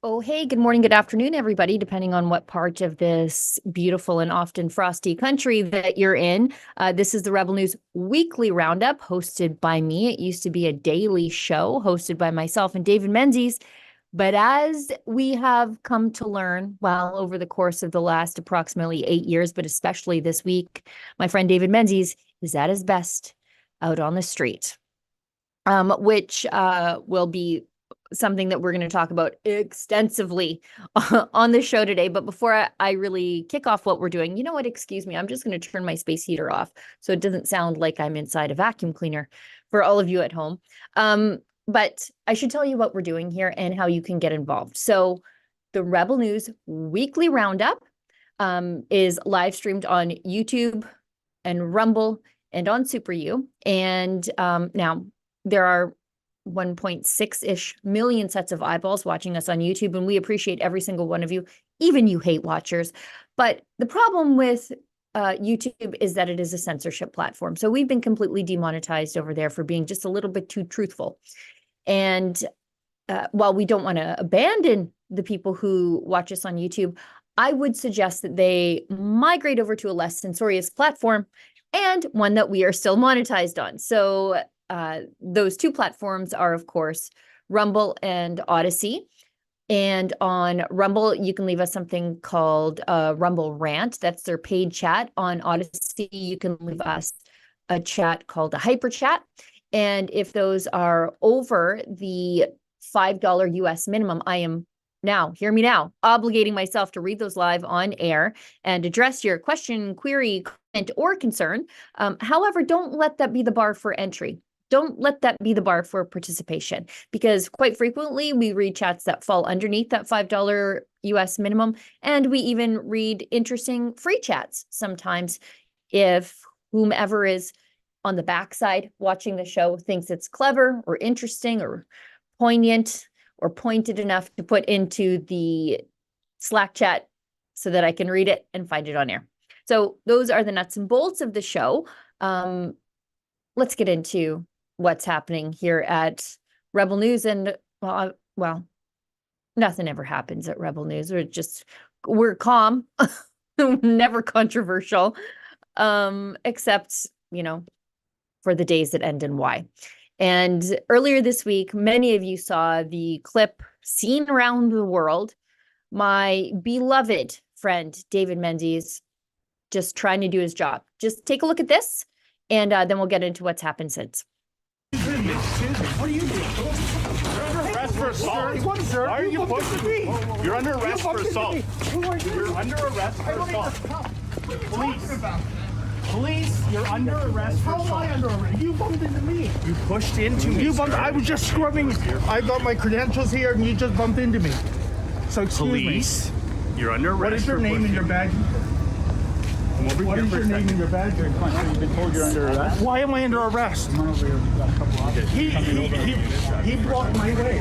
Oh, hey, good morning, good afternoon, everybody, depending on what part of this beautiful and often frosty country that you're in. This is the Rebel News Weekly Roundup, hosted by me. It used to be a daily show hosted by myself and David Menzies. But as we have come to learn, well, over the course of the last approximately 8 years, but especially this week, my friend David Menzies is at his best out on the street, which will be something that we're going to talk about extensively on the show today. But before I really kick off what we're doing, you know what? Excuse me. I'm just going to turn my space heater off so it doesn't sound like I'm inside a vacuum cleaner for all of you at home. But I should tell you what we're doing here and how you can get involved. So the Rebel News Weekly Roundup is live streamed on YouTube and Rumble and on Super U. And now there are 1.6-ish million sets of eyeballs watching us on YouTube, and we appreciate every single one of you, even you hate watchers. But the problem with YouTube is that it is a censorship platform. So we've been completely demonetized over there for being just a little bit too truthful. And while we don't want to abandon the people who watch us on YouTube, I would suggest that they migrate over to a less censorious platform and one that we are still monetized on. So those two platforms are, of course, Rumble and Odyssey. And on Rumble, you can leave us something called Rumble Rant. That's their paid chat. On Odyssey, you can leave us a chat called a Hyper Chat. And if those are over the $5 US minimum, I am now, hear me now, obligating myself to read those live on air and address your question, query, comment, or concern. However, don't let that be the bar for entry. Don't let that be the bar for participation, because quite frequently we read chats that fall underneath that $5 US minimum, and we even read interesting free chats sometimes if whomever is on the backside watching the show thinks it's clever or interesting or poignant or pointed enough to put into the Slack chat so that I can read it and find it on air. So those are the nuts and bolts of the show. Let's get into what's happening here at Rebel News. And well, nothing ever happens at Rebel News. We're calm, never controversial, except, for the days that end in Y. And earlier this week, many of you saw the clip seen around the world, my beloved friend, David Menzies, just trying to do his job. Just take a look at this, and then we'll get into what's happened since. Excuse me, what are you doing? You're under arrest for assault. Why are you pushing me? You're under arrest for assault. You're under arrest for assault. Police, you're under arrest for assault. How am I under arrest? You bumped into me. You pushed into me. I was just scrubbing. I got my credentials here and you just bumped into me. So excuse me. Police, you're under arrest. What is your name and your badge? What is your name and your badge? You've been told you're under arrest. Why am I under arrest? He blocked my way.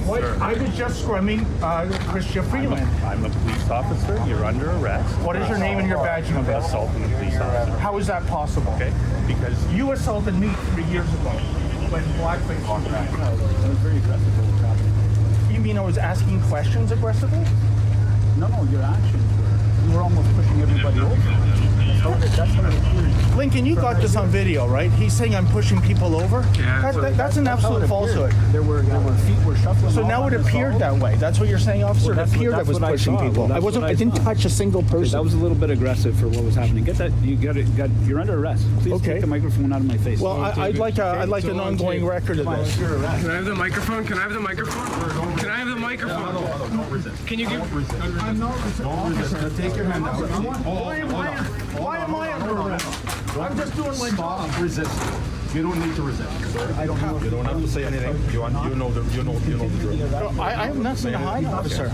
What? I was just scrumming Chrystia Freeland. I'm a police officer. You're under arrest. What is your name and your badge number? Assaulting a police officer. How is that possible? Okay, because you assaulted me 3 years ago when blackface was back. that was very aggressive. What was happening? You mean I was asking questions aggressively? No, your actions were. You were almost pushing everybody over. That's how it appears. Lincoln, you got this on video, right? He's saying I'm pushing people over? Yeah. That's an absolute falsehood. There were feet were shuffling. So now it appeared that way. That's what you're saying, officer? It appeared I was pushing people. I didn't touch a single person. That was a little bit aggressive for what was happening. Get that. You're under arrest. Please take the microphone out of my face. Well, I'd like an ongoing record of this. Can I have the microphone? Can I have the microphone? Can I have the microphone? Can you give? I'm not resisting. Take your hand out. Why am I under arrest? I'm just doing my job. Resist. You don't need to resist. I don't know. You don't have to say anything. You know the drill. I have nothing to hide, officer.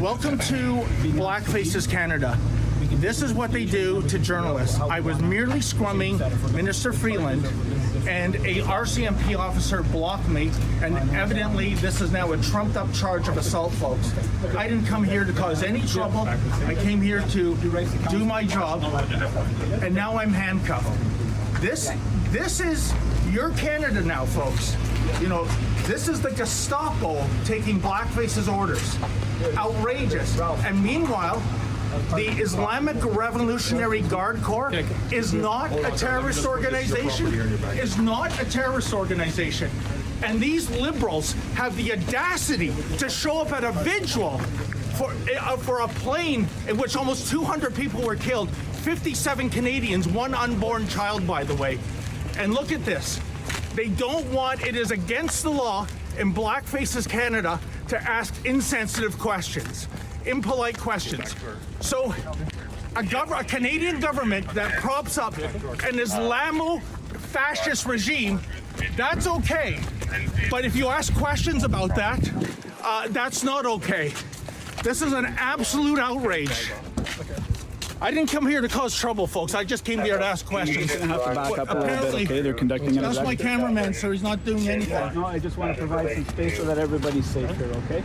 Welcome to Black Faces Canada. This is what they do to journalists. I was merely scrumming Minister Freeland, and a RCMP officer blocked me, and evidently this is now a trumped-up charge of assault, folks. I didn't come here to cause any trouble. I came here to do my job, and now I'm handcuffed. This is your Canada now, folks. You know, this is the Gestapo taking blackface's orders. Outrageous. And meanwhile, the Islamic Revolutionary Guard Corps is not a terrorist organization, is not a terrorist organization. And these liberals have the audacity to show up at a vigil for a plane in which almost 200 people were killed, 57 Canadians, one unborn child, by the way. And look at this. They don't want, it is against the law in Blackface's Canada to ask insensitive questions, impolite questions. So a Canadian government that props up an Islamo-fascist regime, that's okay. But if you ask questions about that, that's not okay. This is an absolute outrage. I didn't come here to cause trouble, folks. I just came here to ask questions. You're gonna have to back up a little bit, okay? They're conducting an That's my cameraman, sir. He's not doing anything. No, I just want to provide some space so that everybody's safe here, okay?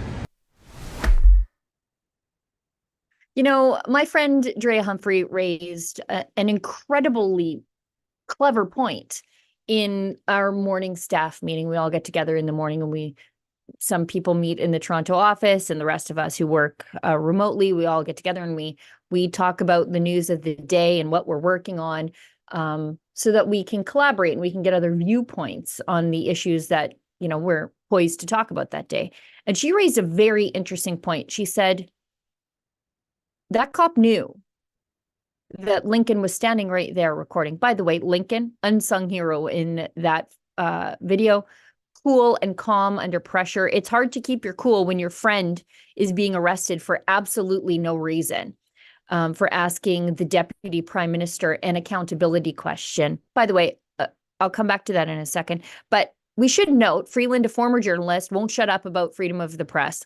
You know, my friend Drea Humphrey raised an incredibly clever point in our morning staff meeting. We all get together in the morning and some people meet in the Toronto office, and the rest of us who work remotely, we all get together and we talk about the news of the day and what we're working on, so that we can collaborate and we can get other viewpoints on the issues that, you know, we're poised to talk about that day. And she raised a very interesting point. She said that cop knew that Lincoln was standing right there recording. By the way, Lincoln, unsung hero in that video, cool and calm under pressure. It's hard to keep your cool when your friend is being arrested for absolutely no reason, for asking the deputy prime minister an accountability question. By the way, I'll come back to that in a second, but we should note Freeland, a former journalist, won't shut up about freedom of the press,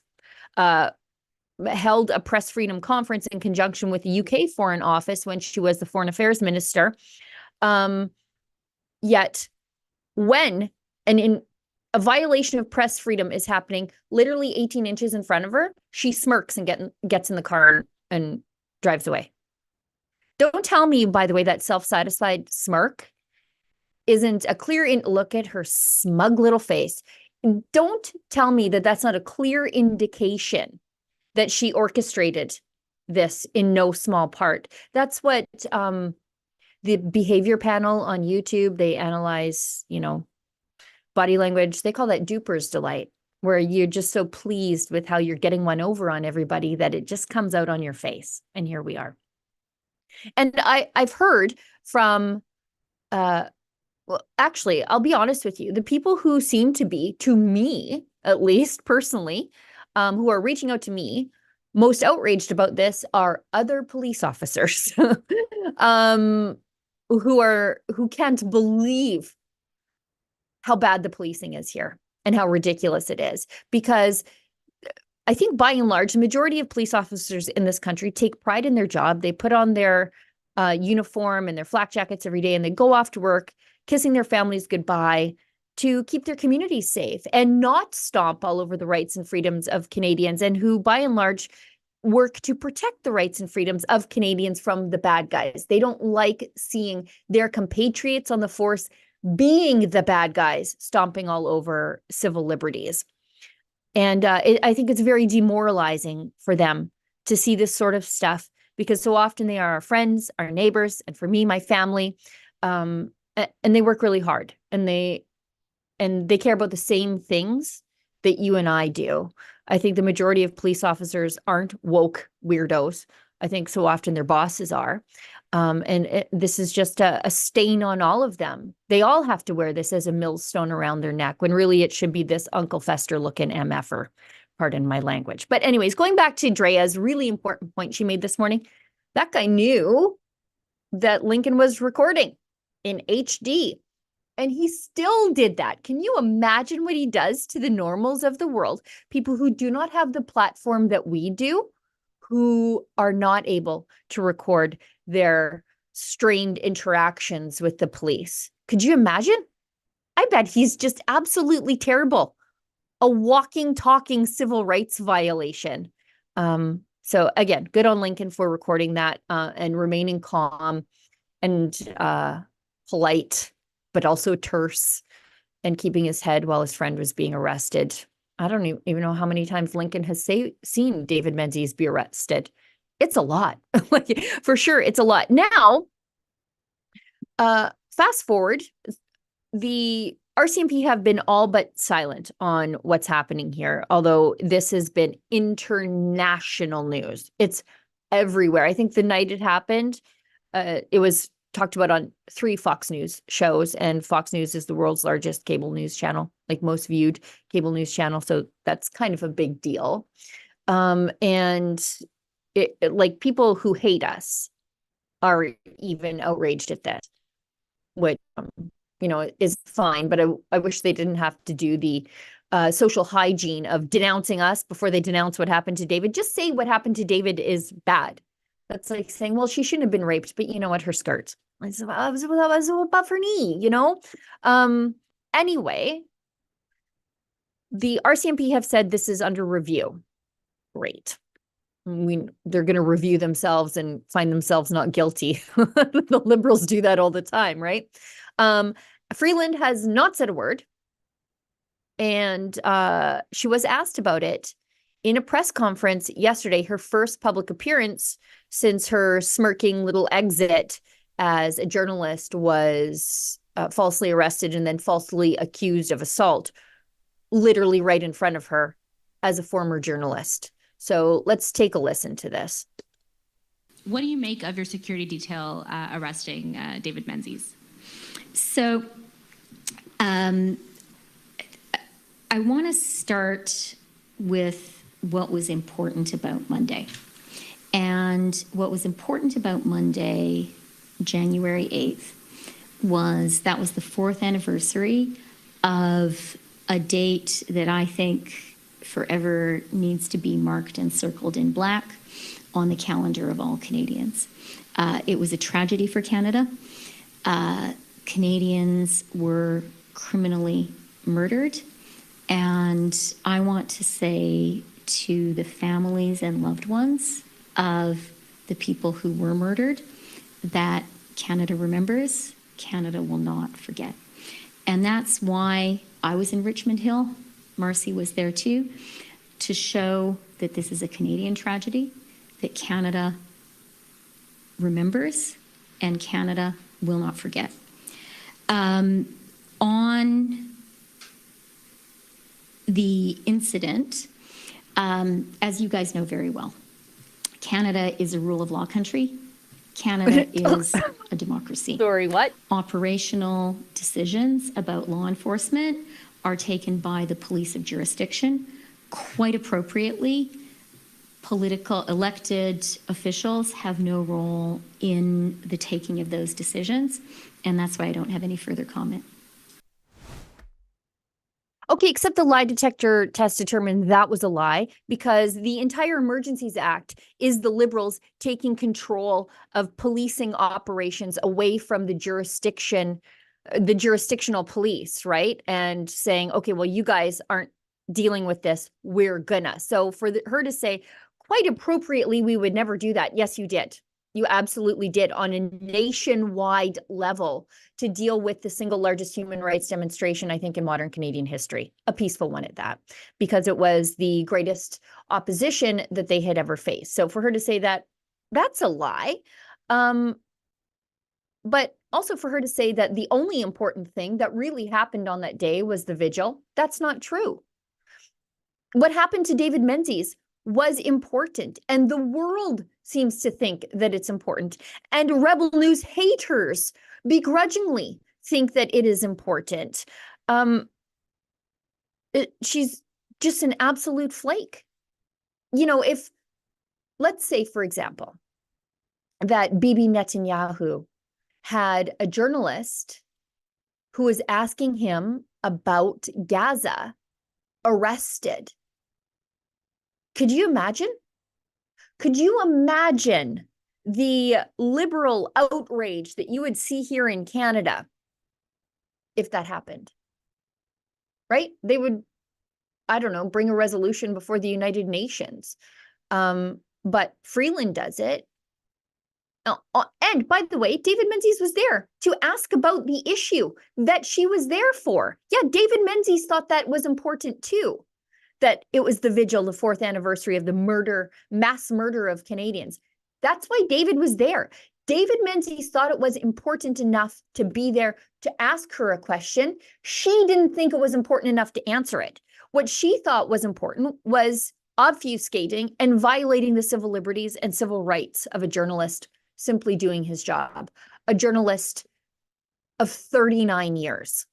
held a press freedom conference in conjunction with the UK Foreign Office when she was the Foreign Affairs Minister. Yet when a violation of press freedom is happening literally 18 inches in front of her, she smirks and gets in the car and drives away. Don't tell me, by the way, that self-satisfied smirk isn't a clear look at her smug little face. Don't tell me that that's not a clear indication that she orchestrated this in no small part. That's what the behavior panel on YouTube, they analyze, you know, body language. They call that duper's delight, where you're just so pleased with how you're getting one over on everybody that it just comes out on your face. And here we are. And I've heard from, well, actually, I'll be honest with you, the people who seem to be, to me, at least personally, who are reaching out to me, most outraged about this are other police officers who can't believe how bad the policing is here and how ridiculous it is. Because I think by and large, the majority of police officers in this country take pride in their job. They put on their uniform and their flak jackets every day, and they go off to work, kissing their families goodbye to keep their communities safe and not stomp all over the rights and freedoms of Canadians, and who by and large work to protect the rights and freedoms of Canadians from the bad guys. They don't like seeing their compatriots on the force being the bad guys, stomping all over civil liberties. And I think it's very demoralizing for them to see this sort of stuff, because so often they are our friends, our neighbors, and for me, my family, and they work really hard, and they care about the same things that you and I do. I think the majority of police officers aren't woke weirdos. I think so often their bosses are. This is just a stain on all of them. They all have to wear this as a millstone around their neck, when really it should be this Uncle Fester looking MFer, pardon my language. But anyways, going back to Drea's really important point she made this morning, that guy knew that Lincoln was recording in HD, and he still did that. Can you imagine what he does to the normals of the world? People who do not have the platform that we do, who are not able to record their strained interactions with the police. Could you imagine? I bet he's just absolutely terrible. A walking, talking civil rights violation. So again, good on Lincoln for recording that and remaining calm and polite, but also terse. and keeping his head while his friend was being arrested. I don't even know how many times Lincoln has seen David Menzies be arrested. It's a lot. Like, for sure, it's a lot. Now, fast forward, the RCMP have been all but silent on what's happening here, although this has been international news. It's everywhere. I think the night it happened, it was talked about on 3 Fox News shows, and Fox News is the world's largest cable news channel, like most viewed cable news channel. So that's kind of a big deal. And like people who hate us are even outraged at this, which, is fine. But I wish they didn't have to do the social hygiene of denouncing us before they denounce what happened to David. Just say what happened to David is bad. That's like saying, well, she shouldn't have been raped, but you know what, her skirt. I said, well, that was above her knee, Anyway, the RCMP have said this is under review. Great. They're going to review themselves and find themselves not guilty. The Liberals do that all the time, right? Freeland has not said a word. And she was asked about it in a press conference yesterday, her first public appearance since her smirking little exit as a journalist was falsely arrested and then falsely accused of assault, literally right in front of her as a former journalist. So let's take a listen to this. What do you make of your security detail arresting David Menzies? So I want to start with what was important about Monday. And what was important about Monday, January 8th, was that was the 4th anniversary of a date that I think forever needs to be marked and circled in black on the calendar of all Canadians. It was a tragedy for Canada. Canadians were criminally murdered. And I want to say to the families and loved ones of the people who were murdered that Canada remembers, Canada will not forget. And that's why I was in Richmond Hill. Marcy was there too, to show that this is a Canadian tragedy, that Canada remembers and Canada will not forget. On the incident, as you guys know very well, Canada is a rule of law country. Canada is a democracy. Sorry, what? Operational decisions about law enforcement are taken by the police of jurisdiction. Quite appropriately, political elected officials have no role in the taking of those decisions, and that's why I don't have any further comment. Okay, except the lie detector test determined that was a lie, because the entire Emergencies Act is the Liberals taking control of policing operations away from the jurisdictional police, right? And saying, okay, well, you guys aren't dealing with this, we're gonna. So for her to say, quite appropriately, we would never do that. Yes, you did. You absolutely did, on a nationwide level, to deal with the single largest human rights demonstration, I think, in modern Canadian history, a peaceful one at that, because it was the greatest opposition that they had ever faced. So for her to say that, that's a lie. But also for her to say that the only important thing that really happened on that day was the vigil, that's not true. What happened to David Menzies was important, and the world seems to think that it's important. And Rebel News haters begrudgingly think that it is important. She's just an absolute flake. If, let's say, for example, that Bibi Netanyahu had a journalist who was asking him about Gaza arrested. Could you imagine? Could you imagine the liberal outrage that you would see here in Canada if that happened? Right? They would, I don't know, bring a resolution before the United Nations. But Freeland does it. And by the way, David Menzies was there to ask about the issue that she was there for. Yeah, David Menzies thought that was important too, that it was the vigil, the 4th anniversary of the mass murder of Canadians. That's why David was there. David Menzies thought it was important enough to be there to ask her a question. She didn't think it was important enough to answer it. What she thought was important was obfuscating and violating the civil liberties and civil rights of a journalist simply doing his job, a journalist of 39 years.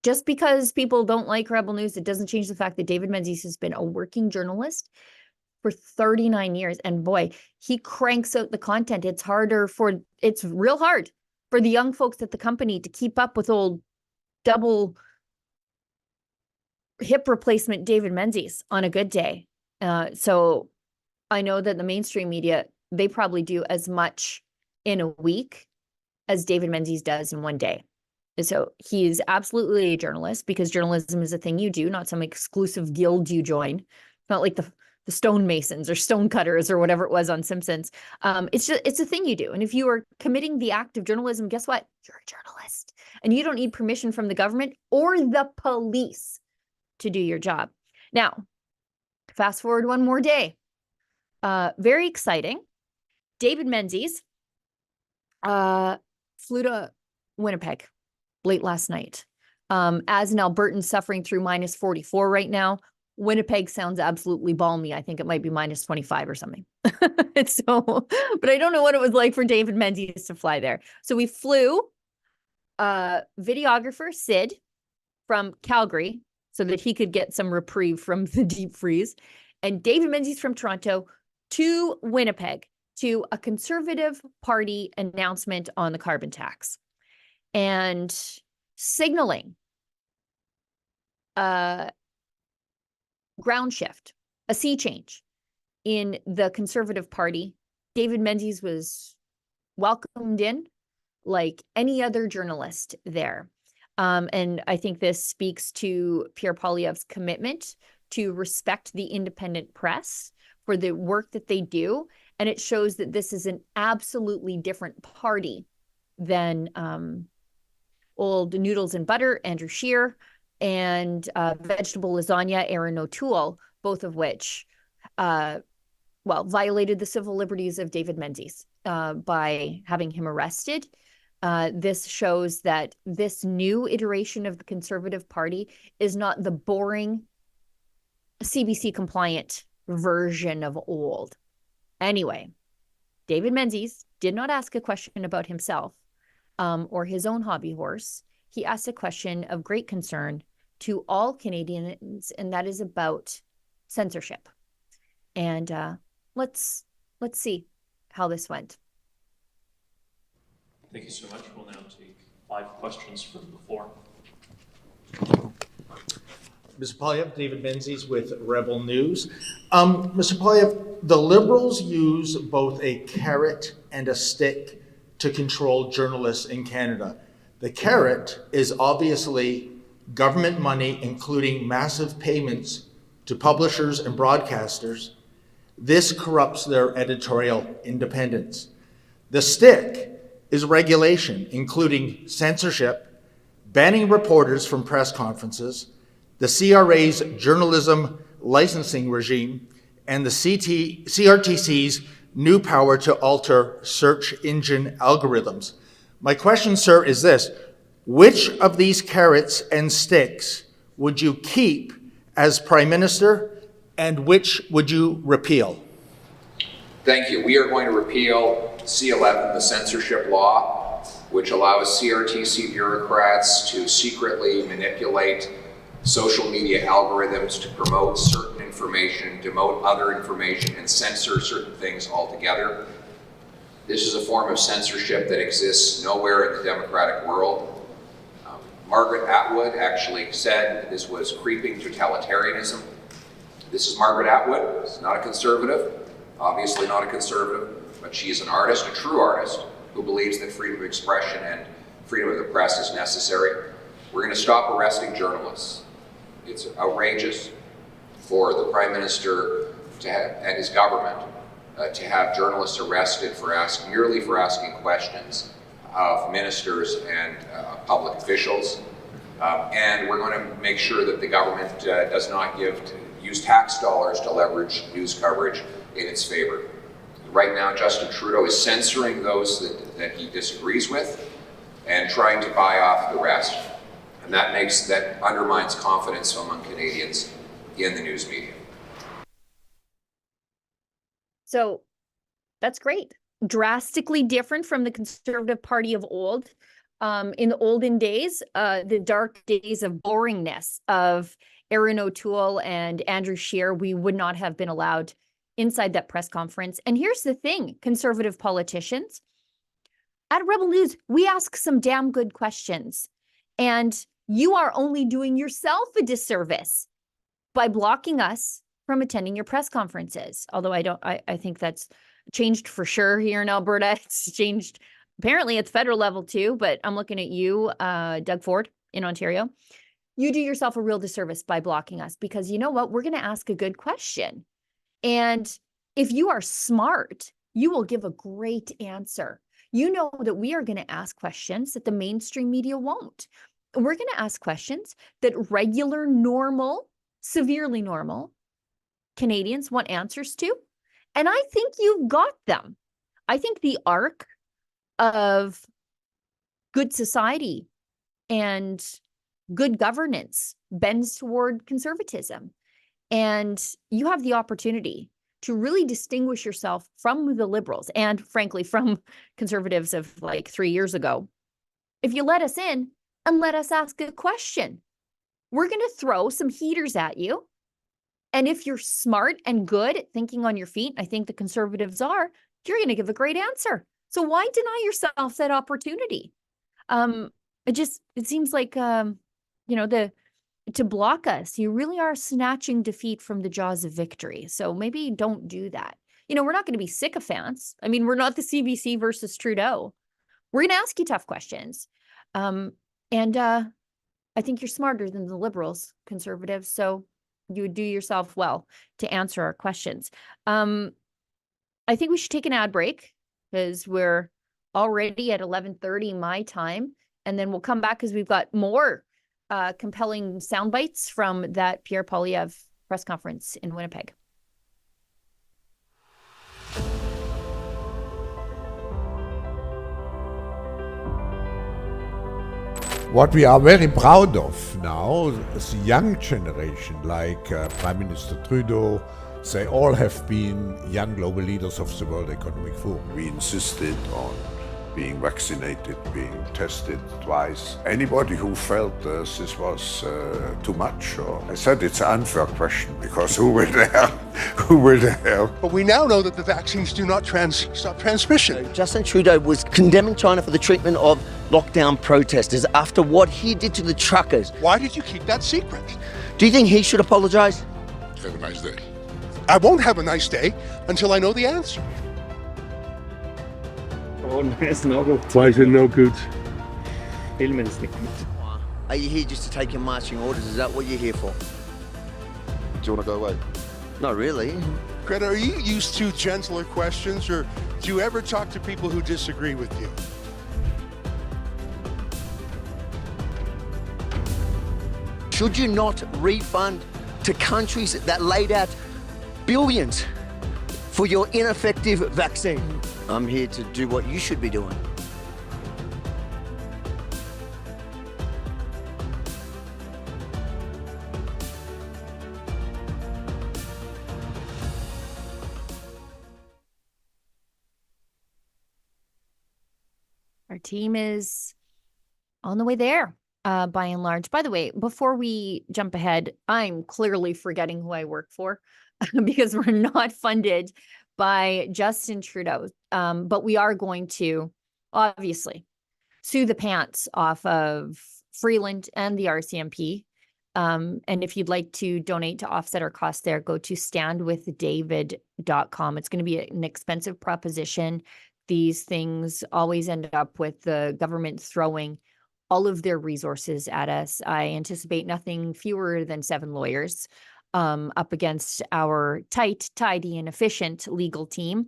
Just because people don't like Rebel News, it doesn't change the fact that David Menzies has been a working journalist for 39 years. And boy, he cranks out the content. It's real hard for the young folks at the company to keep up with old double hip replacement David Menzies on a good day. So I know that the mainstream media, they probably do as much in a week as David Menzies does in one day. So he is absolutely a journalist, because journalism is a thing you do, not some exclusive guild you join. Not like the stonemasons or stonecutters or whatever it was on Simpsons. It's a thing you do. And if you are committing the act of journalism, guess what? You're a journalist. And you don't need permission from the government or the police to do your job. Now, fast forward one more day. Very exciting. David Menzies flew to Winnipeg late last night. As an Albertan suffering through minus 44 right now, Winnipeg sounds absolutely balmy. I think it might be minus 25 or something. But I don't know what it was like for David Menzies to fly there. So we flew videographer Sid from Calgary so that he could get some reprieve from the deep freeze, and David Menzies from Toronto to Winnipeg to a Conservative Party announcement on the carbon tax and signaling ground shift, a sea change in the Conservative Party. David Menzies was welcomed in like any other journalist there. And I think this speaks to Pierre Poilievre's commitment to respect the independent press for the work that they do. And it shows that this is an absolutely different party than old Noodles and Butter, Andrew Scheer, and vegetable lasagna, Aaron O'Toole, both of which, violated the civil liberties of David Menzies by having him arrested. This shows that this new iteration of the Conservative Party is not the boring CBC compliant version of old. Anyway, David Menzies did not ask a question about himself or his own hobby horse. He asked a question of great concern to all Canadians, and that is about censorship. And let's see how this went. Thank you so much. We'll now take 5 questions from the floor. Mr. Poilievre, David Menzies with Rebel News. Mr. Poilievre, the Liberals use both a carrot and a stick to control journalists in Canada. The carrot is obviously government money, including massive payments to publishers and broadcasters. This corrupts their editorial independence. The stick is regulation, including censorship, banning reporters from press conferences, the CRA's journalism licensing regime, and the CRTC's new power to alter search engine algorithms. My question, sir, is this: which of these carrots and sticks would you keep as Prime Minister, and which would you repeal? Thank you. We are going to repeal C11, the censorship law, which allows CRTC bureaucrats to secretly manipulate social media algorithms to promote certain information, demote other information, and censor certain things altogether. This is a form of censorship that exists nowhere in the democratic world. Margaret Atwood actually said this was creeping totalitarianism. This is Margaret Atwood. She's not a conservative, obviously not a conservative, but she is an artist, a true artist, who believes that freedom of expression and freedom of the press is necessary. We're going to stop arresting journalists. It's outrageous for the Prime Minister and his government to have journalists arrested for merely for asking questions of ministers and public officials. And we're going to make sure that the government does not use tax dollars to leverage news coverage in its favor. Right now, Justin Trudeau is censoring those that he disagrees with and trying to buy off the rest. And that undermines confidence among Canadians in the news media. So that's great. Drastically different from the Conservative Party of old. In the olden days, the dark days of boringness of Erin O'Toole and Andrew Scheer, we would not have been allowed inside that press conference. And here's the thing, Conservative politicians, at Rebel News, we ask some damn good questions. And you are only doing yourself a disservice by blocking us from attending your press conferences. Although I think that's changed for sure here in Alberta. It's changed apparently at the federal level too, but I'm looking at you, Doug Ford in Ontario. You do yourself a real disservice by blocking us, because you know what? We're going to ask a good question. And if you are smart, you will give a great answer. You know that we are going to ask questions that the mainstream media won't. We're going to ask questions that regular, normal, severely normal Canadians want answers to. And I think you've got them. I think the arc of good society and good governance bends toward conservatism. And you have the opportunity to really distinguish yourself from the Liberals and, frankly, from Conservatives of like 3 years ago. If you let us in and let us ask a question, we're going to throw some heaters at you. And if you're smart and good at thinking on your feet, I think the Conservatives are, you're going to give a great answer. So why deny yourself that opportunity? It seems like, to block us, you really are snatching defeat from the jaws of victory. So maybe don't do that. We're not going to be sycophants. I mean, we're not the CBC versus Trudeau. We're going to ask you tough questions. And I think you're smarter than the Liberals, Conservatives. So you would do yourself well to answer our questions. I think we should take an ad break because we're already at 11:30 my time. And then we'll come back because we've got more compelling sound bites from that Pierre Poilievre press conference in Winnipeg. What we are very proud of now is the young generation, like Prime Minister Trudeau. They all have been young global leaders of the World Economic Forum. We insisted on being vaccinated, being tested twice. Anybody who felt this was too much, or I said it's an unfair question because who will dare? Who will dare? But we now know that the vaccines do not stop transmission. Justin Trudeau was condemning China for the treatment of lockdown protesters after what he did to the truckers. Why did you keep that secret? Do you think he should apologize? Have a nice day. I won't have a nice day until I know the answer. Why is it no good? Are you here just to take your marching orders? Is that what you're here for? Do you want to go away? Not really. Greta, are you used to gentler questions, or do you ever talk to people who disagree with you? Should you not refund to countries that laid out billions for your ineffective vaccine? I'm here to do what you should be doing. Our team is on the way there, by and large. By the way, before we jump ahead, I'm clearly forgetting who I work for because we're not funded by Justin Trudeau. But we are going to, obviously, sue the pants off of Freeland and the RCMP. And if you'd like to donate to offset our costs there, go to standwithdavid.com. It's going to be an expensive proposition. These things always end up with the government throwing all of their resources at us. I anticipate nothing fewer than 7 lawyers up against our tight, tidy, and efficient legal team.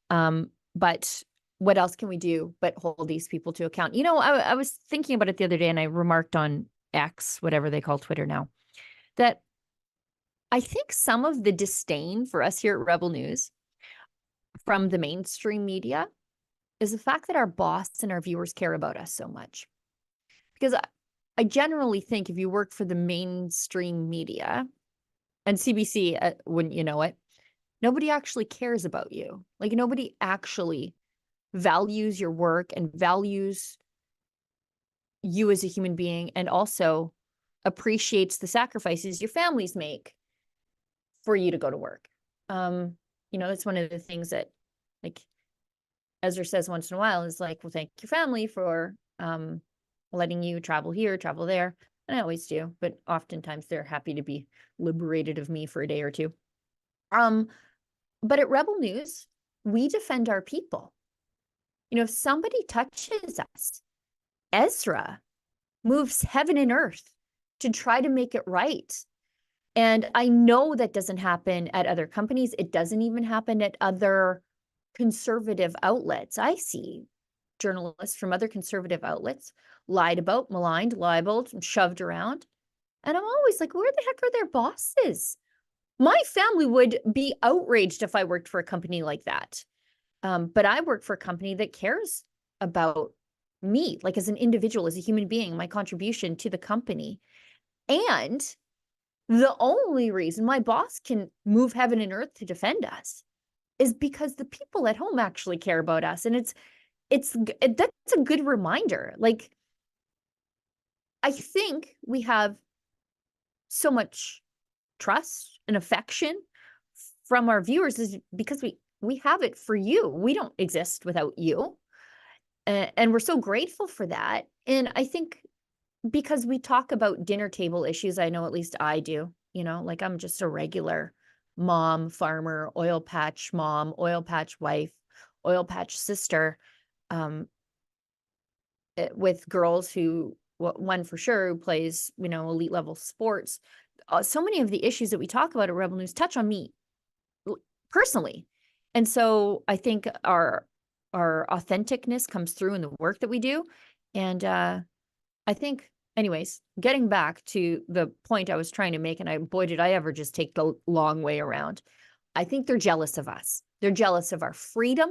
But what else can we do but hold these people to account? You know, I was thinking about it the other day, and I remarked on X, whatever they call Twitter now, that I think some of the disdain for us here at Rebel News from the mainstream media is the fact that our boss and our viewers care about us so much. Because I generally think if you work for the mainstream media, and CBC, wouldn't you know it, nobody actually cares about you. Like, nobody actually values your work and values you as a human being, and also appreciates the sacrifices your families make for you to go to work. You know, that's one of the things that, like, Ezra says once in a while, is like, well, thank your family for letting you travel here, travel there. And I always do, but oftentimes they're happy to be liberated of me for a day or two. But at Rebel News, we defend our people. You know, if somebody touches us, Ezra moves heaven and earth to try to make it right. And I know that doesn't happen at other companies. It doesn't even happen at other conservative outlets. I see journalists from other conservative outlets lied about, maligned, libeled, shoved around. And I'm always like, where the heck are their bosses? My family would be outraged if I worked for a company like that. But I work for a company that cares about me, like as an individual, as a human being, my contribution to the company. And the only reason my boss can move heaven and earth to defend us is because the people at home actually care about us. And that's a good reminder. Like, I think we have so much trust and affection from our viewers is because we have it for you. We don't exist without you. And we're so grateful for that. And I think because we talk about dinner table issues, I know at least I do, you know, like I'm just a regular mom, farmer, oil patch mom, oil patch wife, oil patch sister, with girls who, one for sure, who plays, you know, elite level sports. So many of the issues that we talk about at Rebel News touch on me personally. And so I think our authenticness comes through in the work that we do. And I think, anyways, getting back to the point I was trying to make, and boy, did I ever just take the long way around. I think they're jealous of us. They're jealous of our freedom.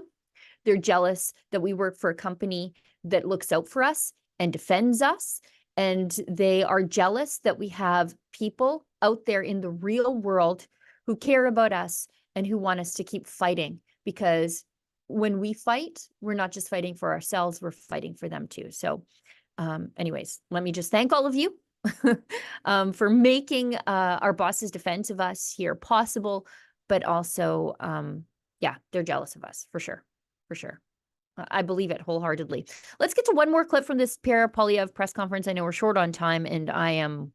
They're jealous that we work for a company that looks out for us and defends us. And they are jealous that we have people out there in the real world who care about us and who want us to keep fighting. Because when we fight, we're not just fighting for ourselves, we're fighting for them too. So anyways, let me just thank all of you for making our boss's defense of us here possible, but also, yeah, they're jealous of us for sure, for sure. I believe it wholeheartedly. Let's get to one more clip from this Pierre Poilievre press conference. I know we're short on time and I am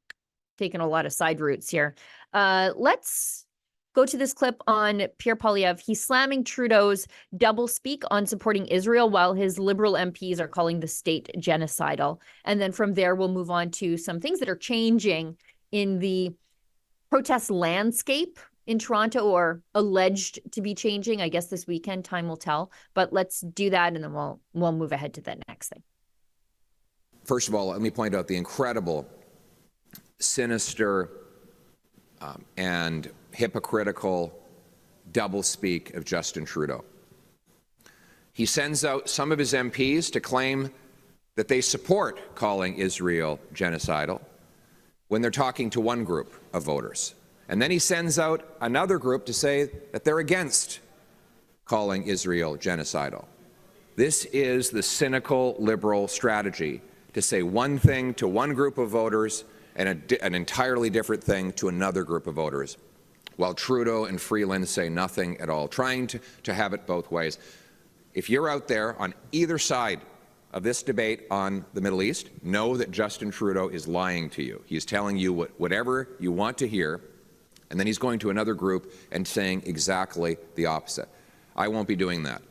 taking a lot of side routes here. Let's go to this clip on Pierre Poilievre. He's slamming Trudeau's doublespeak on supporting Israel while his Liberal MPs are calling the state genocidal. And then from there, we'll move on to some things that are changing in the protest landscape in Toronto, or alleged to be changing. I guess this weekend, time will tell. But let's do that, and then we'll move ahead to the next thing. First of all, let me point out the incredible, sinister, and hypocritical doublespeak of Justin Trudeau. He sends out some of his MPs to claim that they support calling Israel genocidal when they're talking to one group of voters. And then he sends out another group to say that they're against calling Israel genocidal. This is the cynical Liberal strategy, to say one thing to one group of voters and an entirely different thing to another group of voters, while Trudeau and Freeland say nothing at all, trying to have it both ways. If you're out there on either side of this debate on the Middle East, know that Justin Trudeau is lying to you. He's telling you whatever you want to hear, and then he's going to another group and saying exactly the opposite. I won't be doing that.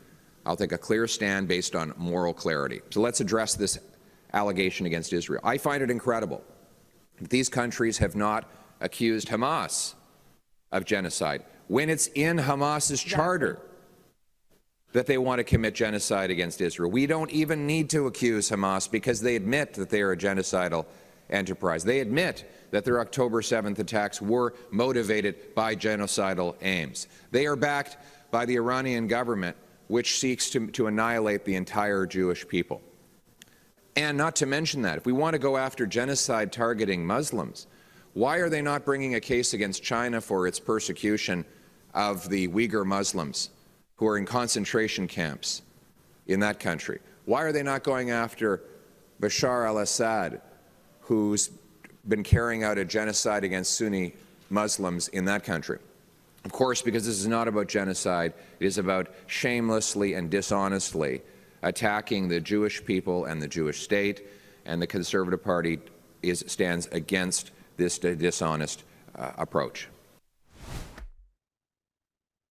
I'll take a clear stand based on moral clarity. So let's address this allegation against Israel. I find it incredible that these countries have not accused Hamas of genocide, when it's in Hamas's charter that they want to commit genocide against Israel. We don't even need to accuse Hamas because they admit that they are a genocidal enterprise. They admit that their October 7th attacks were motivated by genocidal aims. They are backed by the Iranian government, which seeks to annihilate the entire Jewish people. And not to mention that, if we want to go after genocide targeting Muslims, why are they not bringing a case against China for its persecution of the Uyghur Muslims who are in concentration camps in that country? Why are they not going after Bashar al-Assad, who's been carrying out a genocide against Sunni Muslims in that country? Of course, because this is not about genocide, it is about shamelessly and dishonestly attacking the Jewish people and the Jewish state, and the Conservative Party stands against this dishonest approach.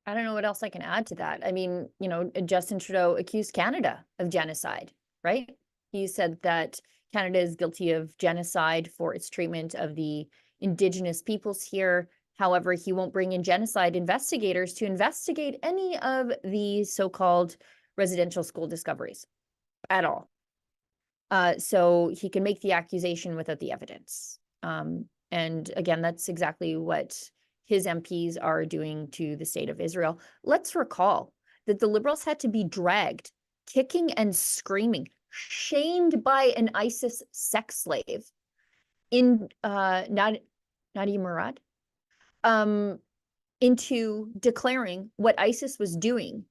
I don't know what else I can add to that. I mean, you know, Justin Trudeau accused Canada of genocide, right? He said that Canada is guilty of genocide for its treatment of the Indigenous peoples here. However, he won't bring in genocide investigators to investigate any of the so-called residential school discoveries at all. So he can make the accusation without the evidence. And again, that's exactly what his MPs are doing to the state of Israel. Let's recall that the Liberals had to be dragged, kicking and screaming, shamed by an ISIS sex slave in Nadia Murad, into declaring what ISIS was doing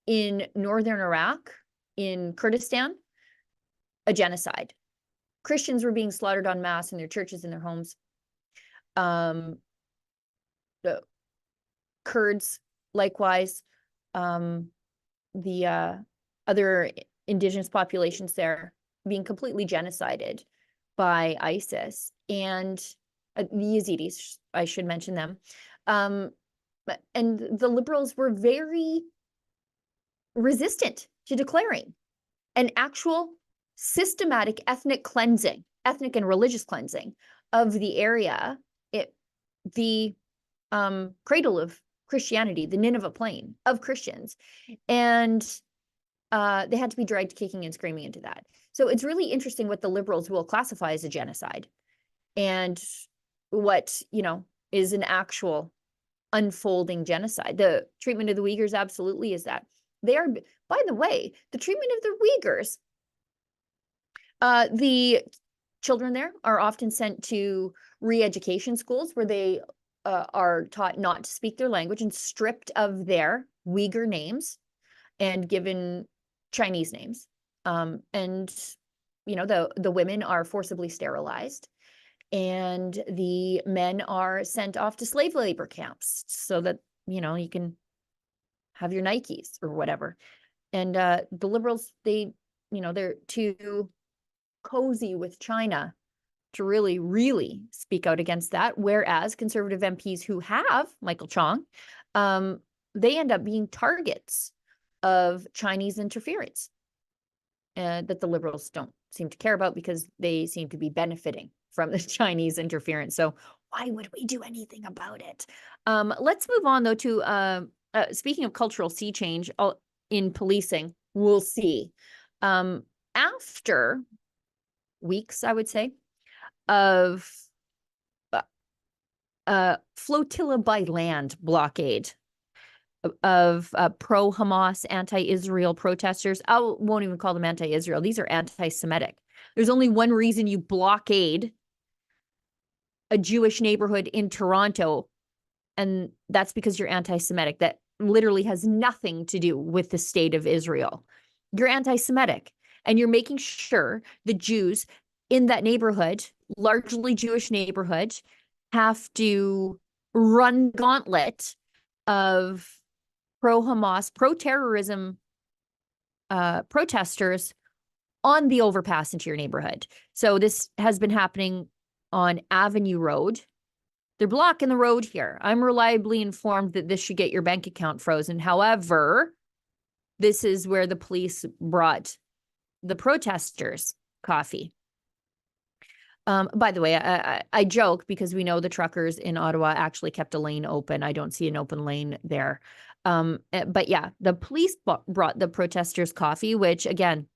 in northern Iraq, in Kurdistan, a genocide. Christians were being slaughtered en masse in their churches, in their homes. The Kurds, likewise, the other indigenous populations there being completely genocided by ISIS, and the Yazidis, I should mention them. And the Liberals were very resistant to declaring an actual systematic ethnic cleansing, ethnic and religious cleansing of the area, the cradle of Christianity, the Nineveh plain of Christians. And they had to be dragged kicking and screaming into that. So it's really interesting what the Liberals will classify as a genocide and what, you know, is an actual unfolding genocide. The treatment of the Uyghurs absolutely is that. They are, by the way, the treatment of the Uyghurs, the children there are often sent to re-education schools where they are taught not to speak their language and stripped of their Uyghur names and given Chinese names. And, you know, the women are forcibly sterilized, and the men are sent off to slave labor camps so that, you know, you can have your Nikes or whatever. And the Liberals, they, you know, they're too cozy with China to really, really speak out against that. Whereas Conservative MPs who have Michael Chong, they end up being targets of Chinese interference that the Liberals don't seem to care about because they seem to be benefiting from the Chinese interference. So why would we do anything about it? Let's move on, though, to speaking of cultural sea change in policing. We'll see. After weeks, I would say, of flotilla by land blockade of pro-Hamas, anti-Israel protesters. I won't even call them anti-Israel. These are anti-Semitic. There's only one reason you blockade a Jewish neighborhood in Toronto, and that's because you're anti-Semitic. That literally has nothing to do with the state of Israel. You're anti-Semitic, and you're making sure the Jews in that neighborhood, largely Jewish neighborhood, have to run gauntlet of pro-Hamas, pro-terrorism protesters on the overpass into your neighborhood. So this has been happening on Avenue Road. They're blocking the road here. I'm reliably informed that this should get your bank account frozen. However, this is where the police brought the protesters coffee. By the way, I joke because we know the truckers in Ottawa actually kept a lane open. I don't see an open lane there. But yeah, the police brought the protesters coffee, which again,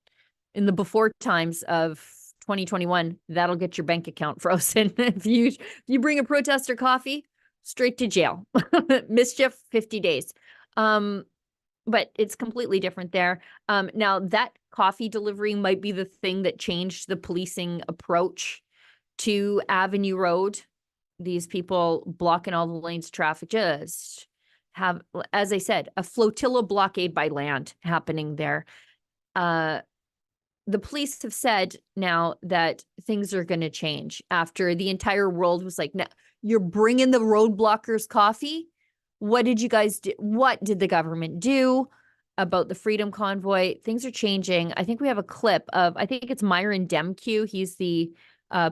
in the before times of 2021, that'll get your bank account frozen. If you bring a protester coffee, straight to jail. Mischief, 50 days. But it's completely different there. Now that coffee delivery might be the thing that changed the policing approach to Avenue Road. These people blocking all the lanes of traffic just have, as I said, a flotilla blockade by land happening there. The police have said now that things are going to change after the entire world was like, no, you're bringing the roadblockers coffee. What did you guys do? What did the government do about the Freedom Convoy? Things are changing. I think we have a clip of, I think it's Myron Demkew. He's the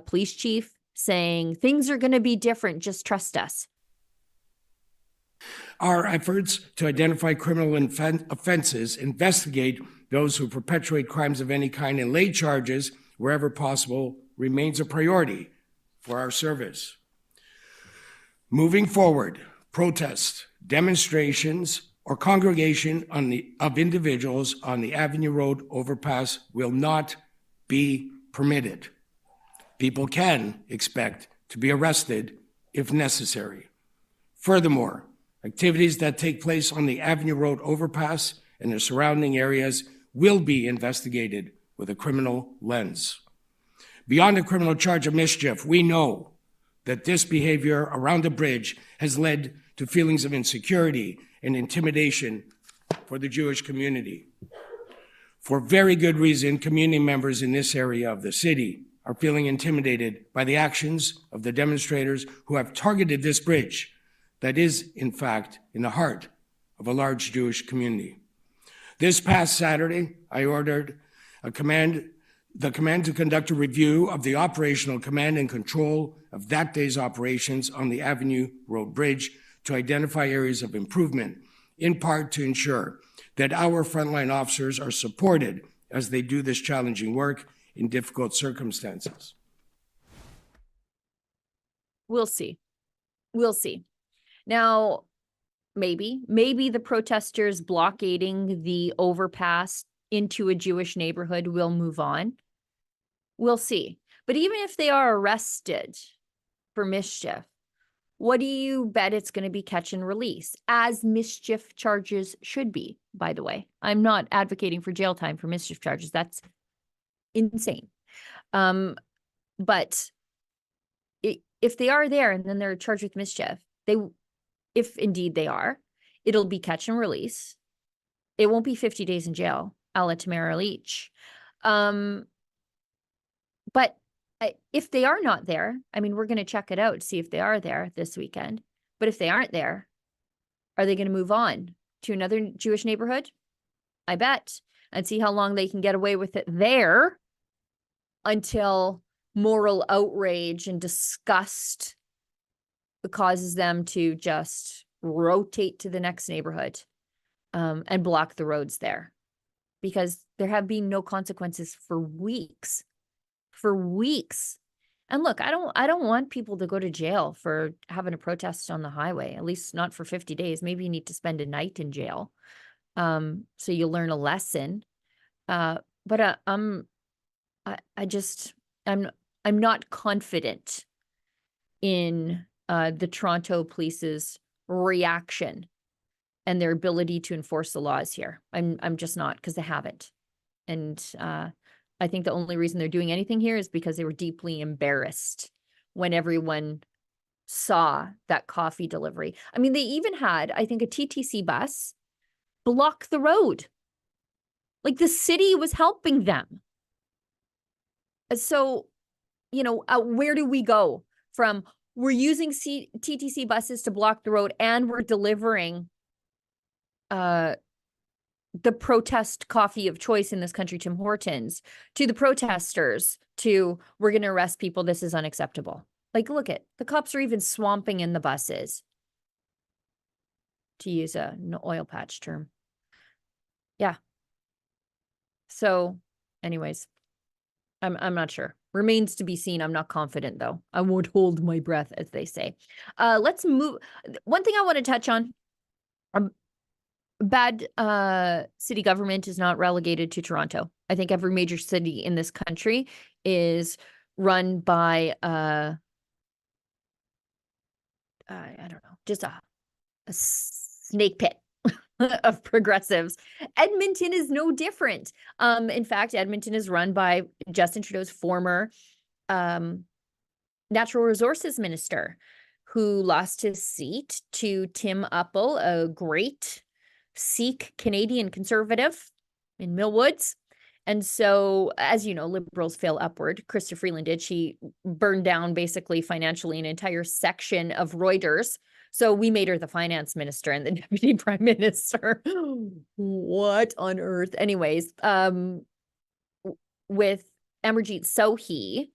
police chief saying things are going to be different. Just trust us. Our efforts to identify criminal offenses, investigate those who perpetuate crimes of any kind, and lay charges wherever possible remains a priority for our service. Moving forward, protests, demonstrations, or congregation of individuals on the Avenue Road overpass will not be permitted. People can expect to be arrested if necessary. Furthermore, activities that take place on the Avenue Road overpass and the surrounding areas will be investigated with a criminal lens. Beyond the criminal charge of mischief, we know that this behavior around the bridge has led to feelings of insecurity and intimidation for the Jewish community. For very good reason, community members in this area of the city are feeling intimidated by the actions of the demonstrators who have targeted this bridge that is, in fact, in the heart of a large Jewish community. This past Saturday, I ordered the command to conduct a review of the operational command and control of that day's operations on the Avenue Road Bridge to identify areas of improvement, in part to ensure that our frontline officers are supported as they do this challenging work in difficult circumstances. We'll see. We'll see. Now, maybe the protesters blockading the overpass into a Jewish neighborhood will move on. We'll see. But even if they are arrested for mischief, what do you bet it's going to be catch and release, as mischief charges should be, by the way. I'm not advocating for jail time for mischief charges. That's insane. But if they are there and then they're charged with mischief, if indeed they are, it'll be catch and release. It won't be 50 days in jail, a la Tamara Leach. But if they are not there, I mean, we're going to check it out to see if they are there this weekend. But if they aren't there, are they going to move on to another Jewish neighborhood? I bet. And see how long they can get away with it there until moral outrage and disgust causes them to just rotate to the next neighborhood and block the roads there. Because there have been no consequences for weeks. And look, I don't want people to go to jail for having a protest on the highway, at least not for 50 days. Maybe you need to spend a night in jail. So you learn a lesson. But I'm not confident in the Toronto Police's reaction and their ability to enforce the laws here. I'm just not, because they haven't. And I think the only reason they're doing anything here is because they were deeply embarrassed when everyone saw that coffee delivery. I mean, they even had, I think, a TTC bus block the road. Like the city was helping them. So, where do we go from we're using TTC buses to block the road and we're delivering the protest coffee of choice in this country, Tim Hortons, to the protesters, to we're going to arrest people. This is unacceptable. Like, look at the cops are even swamping in the buses, to use an oil patch term. Yeah. So anyways, I'm not sure. Remains to be seen. I'm not confident, though. I won't hold my breath, as they say. Let's move. One thing I want to touch on. Bad city government is not relegated to Toronto. I think every major city in this country is run by I don't know, just a snake pit of progressives. Edmonton is no different. In fact, Edmonton is run by Justin Trudeau's former natural resources minister, who lost his seat to Tim Uppal, a great Sikh Canadian conservative in Millwoods. And so, as you know, Liberals fail upward. Chrystia Freeland did. She burned down basically financially an entire section of Reuters. So we made her the finance minister and the deputy prime minister. What on earth? Anyways, with Amarjeet Sohi,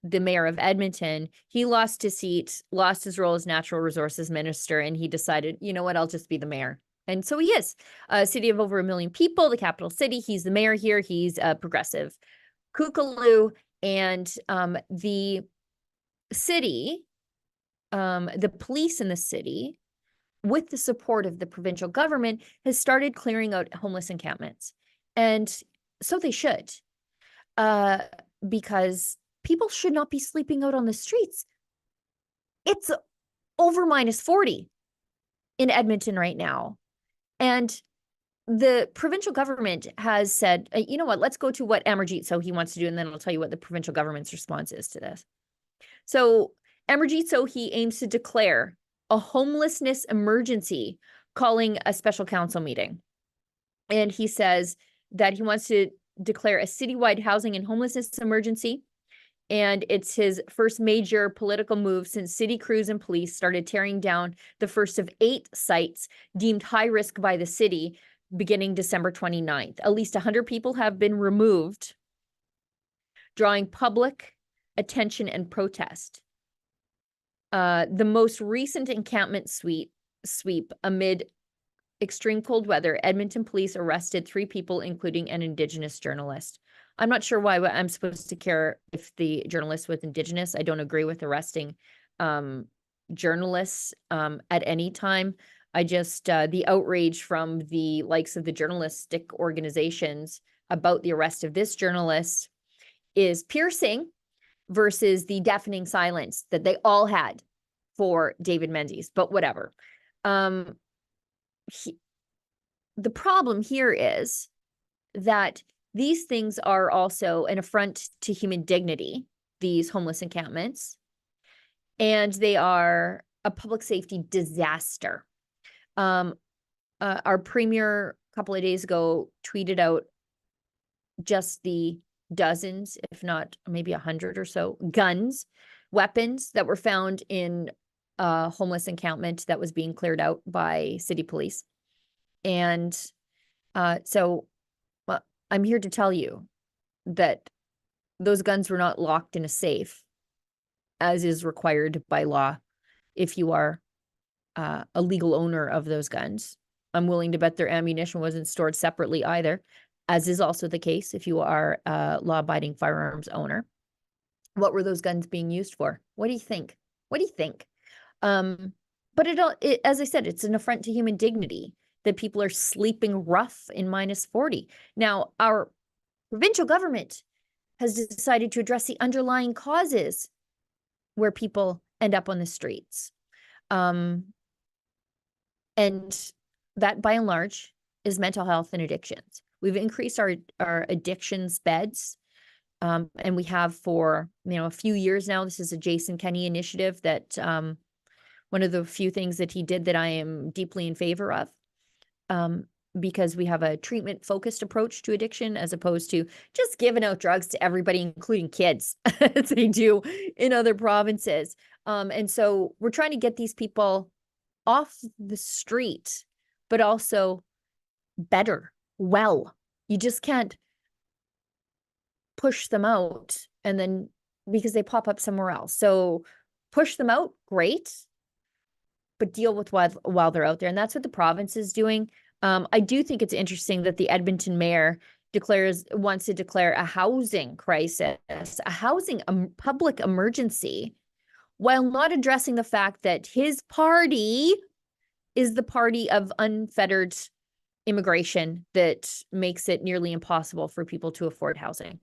the mayor of Edmonton, he lost his seat, lost his role as natural resources minister, and he decided, you know what, I'll just be the mayor. And so he is. A city of over 1 million people, the capital city. He's the mayor here. He's a progressive kookaloo. And the city, the police in the city, with the support of the provincial government, has started clearing out homeless encampments. And so they should, because people should not be sleeping out on the streets. It's over -40 in Edmonton right now. And the provincial government has said, you know what, let's go to what Amarjeet Sohi wants to do, and then I'll tell you what the provincial government's response is to this. So Amarjeet Sohi aims to declare a homelessness emergency, calling a special council meeting. And he says that he wants to declare a citywide housing and homelessness emergency. And it's his first major political move since city crews and police started tearing down the first of 8 sites deemed high risk by the city beginning December 29th. At least 100 people have been removed, drawing public attention and protest. The most recent encampment sweep amid extreme cold weather, Edmonton police arrested 3 people, including an Indigenous journalist. I'm not sure why I'm supposed to care if the journalist was Indigenous. I don't agree with arresting journalists at any time. I just, the outrage from the likes of the journalistic organizations about the arrest of this journalist is piercing versus the deafening silence that they all had for David Menzies, but whatever. The problem here is that these things are also an affront to human dignity, these homeless encampments, and they are a public safety disaster. Our premier a couple of days ago tweeted out just the dozens, if not maybe 100 or so, guns, weapons that were found in a homeless encampment that was being cleared out by city police. And so I'm here to tell you that those guns were not locked in a safe, as is required by law if you are a legal owner of those guns. I'm willing to bet their ammunition wasn't stored separately either, as is also the case if you are a law-abiding firearms owner. What were those guns being used for? What do you think? What do you think? But as I said, it's an affront to human dignity that people are sleeping rough in -40. Now, our provincial government has decided to address the underlying causes where people end up on the streets. And that, by and large, is mental health and addictions. We've increased our addictions beds, and we have for a few years now. This is a Jason Kenney initiative that one of the few things that he did that I am deeply in favor of. Because we have a treatment-focused approach to addiction as opposed to just giving out drugs to everybody, including kids, as they do in other provinces. And so we're trying to get these people off the street, but also better, well. You just can't push them out and then because they pop up somewhere else. So push them out, great, but deal with while they're out there. And that's what the province is doing. I do think it's interesting that the Edmonton mayor wants to declare a housing crisis, a housing public emergency, while not addressing the fact that his party is the party of unfettered immigration that makes it nearly impossible for people to afford housing.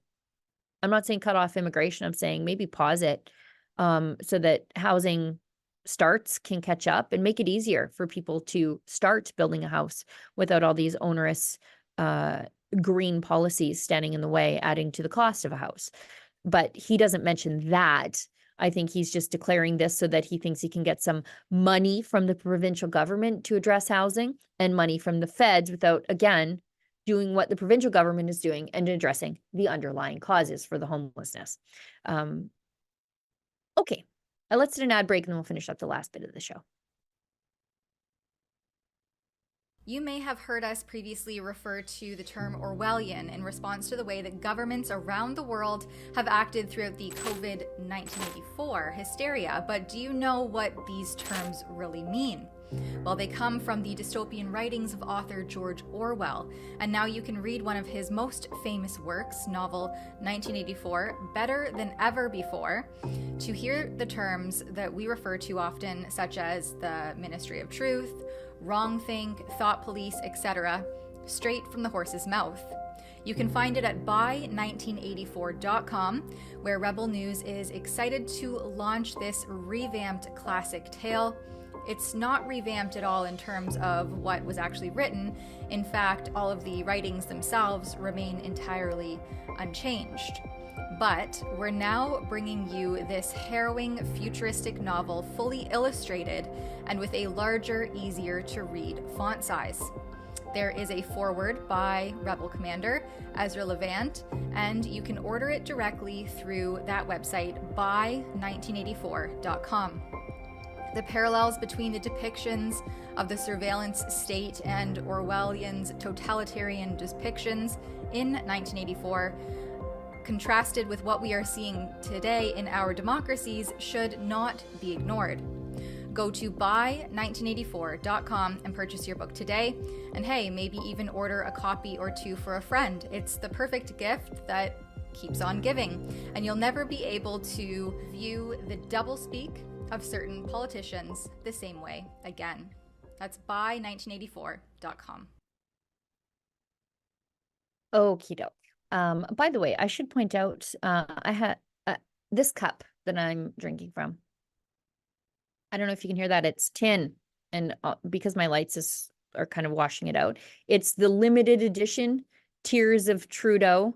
I'm not saying cut off immigration. I'm saying maybe pause it so that housing starts can catch up and make it easier for people to start building a house without all these onerous green policies standing in the way, adding to the cost of a house. But he doesn't mention that. I think he's just declaring this so that he thinks he can get some money from the provincial government to address housing and money from the feds without, again, doing what the provincial government is doing and addressing the underlying causes for the homelessness. Okay, let's do an ad break and then we'll finish up the last bit of the show. You may have heard us previously refer to the term Orwellian in response to the way that governments around the world have acted throughout the COVID 1984 hysteria. But do you know what these terms really mean? Well, they come from the dystopian writings of author George Orwell, and now you can read one of his most famous works, novel 1984, Better Than Ever Before, to hear the terms that we refer to often, such as the Ministry of Truth, wrongthink, thought police, etc., straight from the horse's mouth. You can find it at buy1984.com, where Rebel News is excited to launch this revamped classic tale. It's not revamped at all in terms of what was actually written. In fact, all of the writings themselves remain entirely unchanged. But we're now bringing you this harrowing, futuristic novel, fully illustrated and with a larger, easier to read font size. There is a foreword by Rebel Commander Ezra Levant, and you can order it directly through that website, buy1984.com. The parallels between the depictions of the surveillance state and Orwellian's totalitarian depictions in 1984, contrasted with what we are seeing today in our democracies, should not be ignored. Go to buy1984.com and purchase your book today. And hey, maybe even order a copy or two for a friend. It's the perfect gift that keeps on giving. And you'll never be able to view the doublespeak of certain politicians the same way again. That's buy1984.com. Okie doke. By the way, I should point out, I had this cup that I'm drinking from. I don't know if you can hear that. It's tin, and because my lights are kind of washing it out. It's the limited edition Tears of Trudeau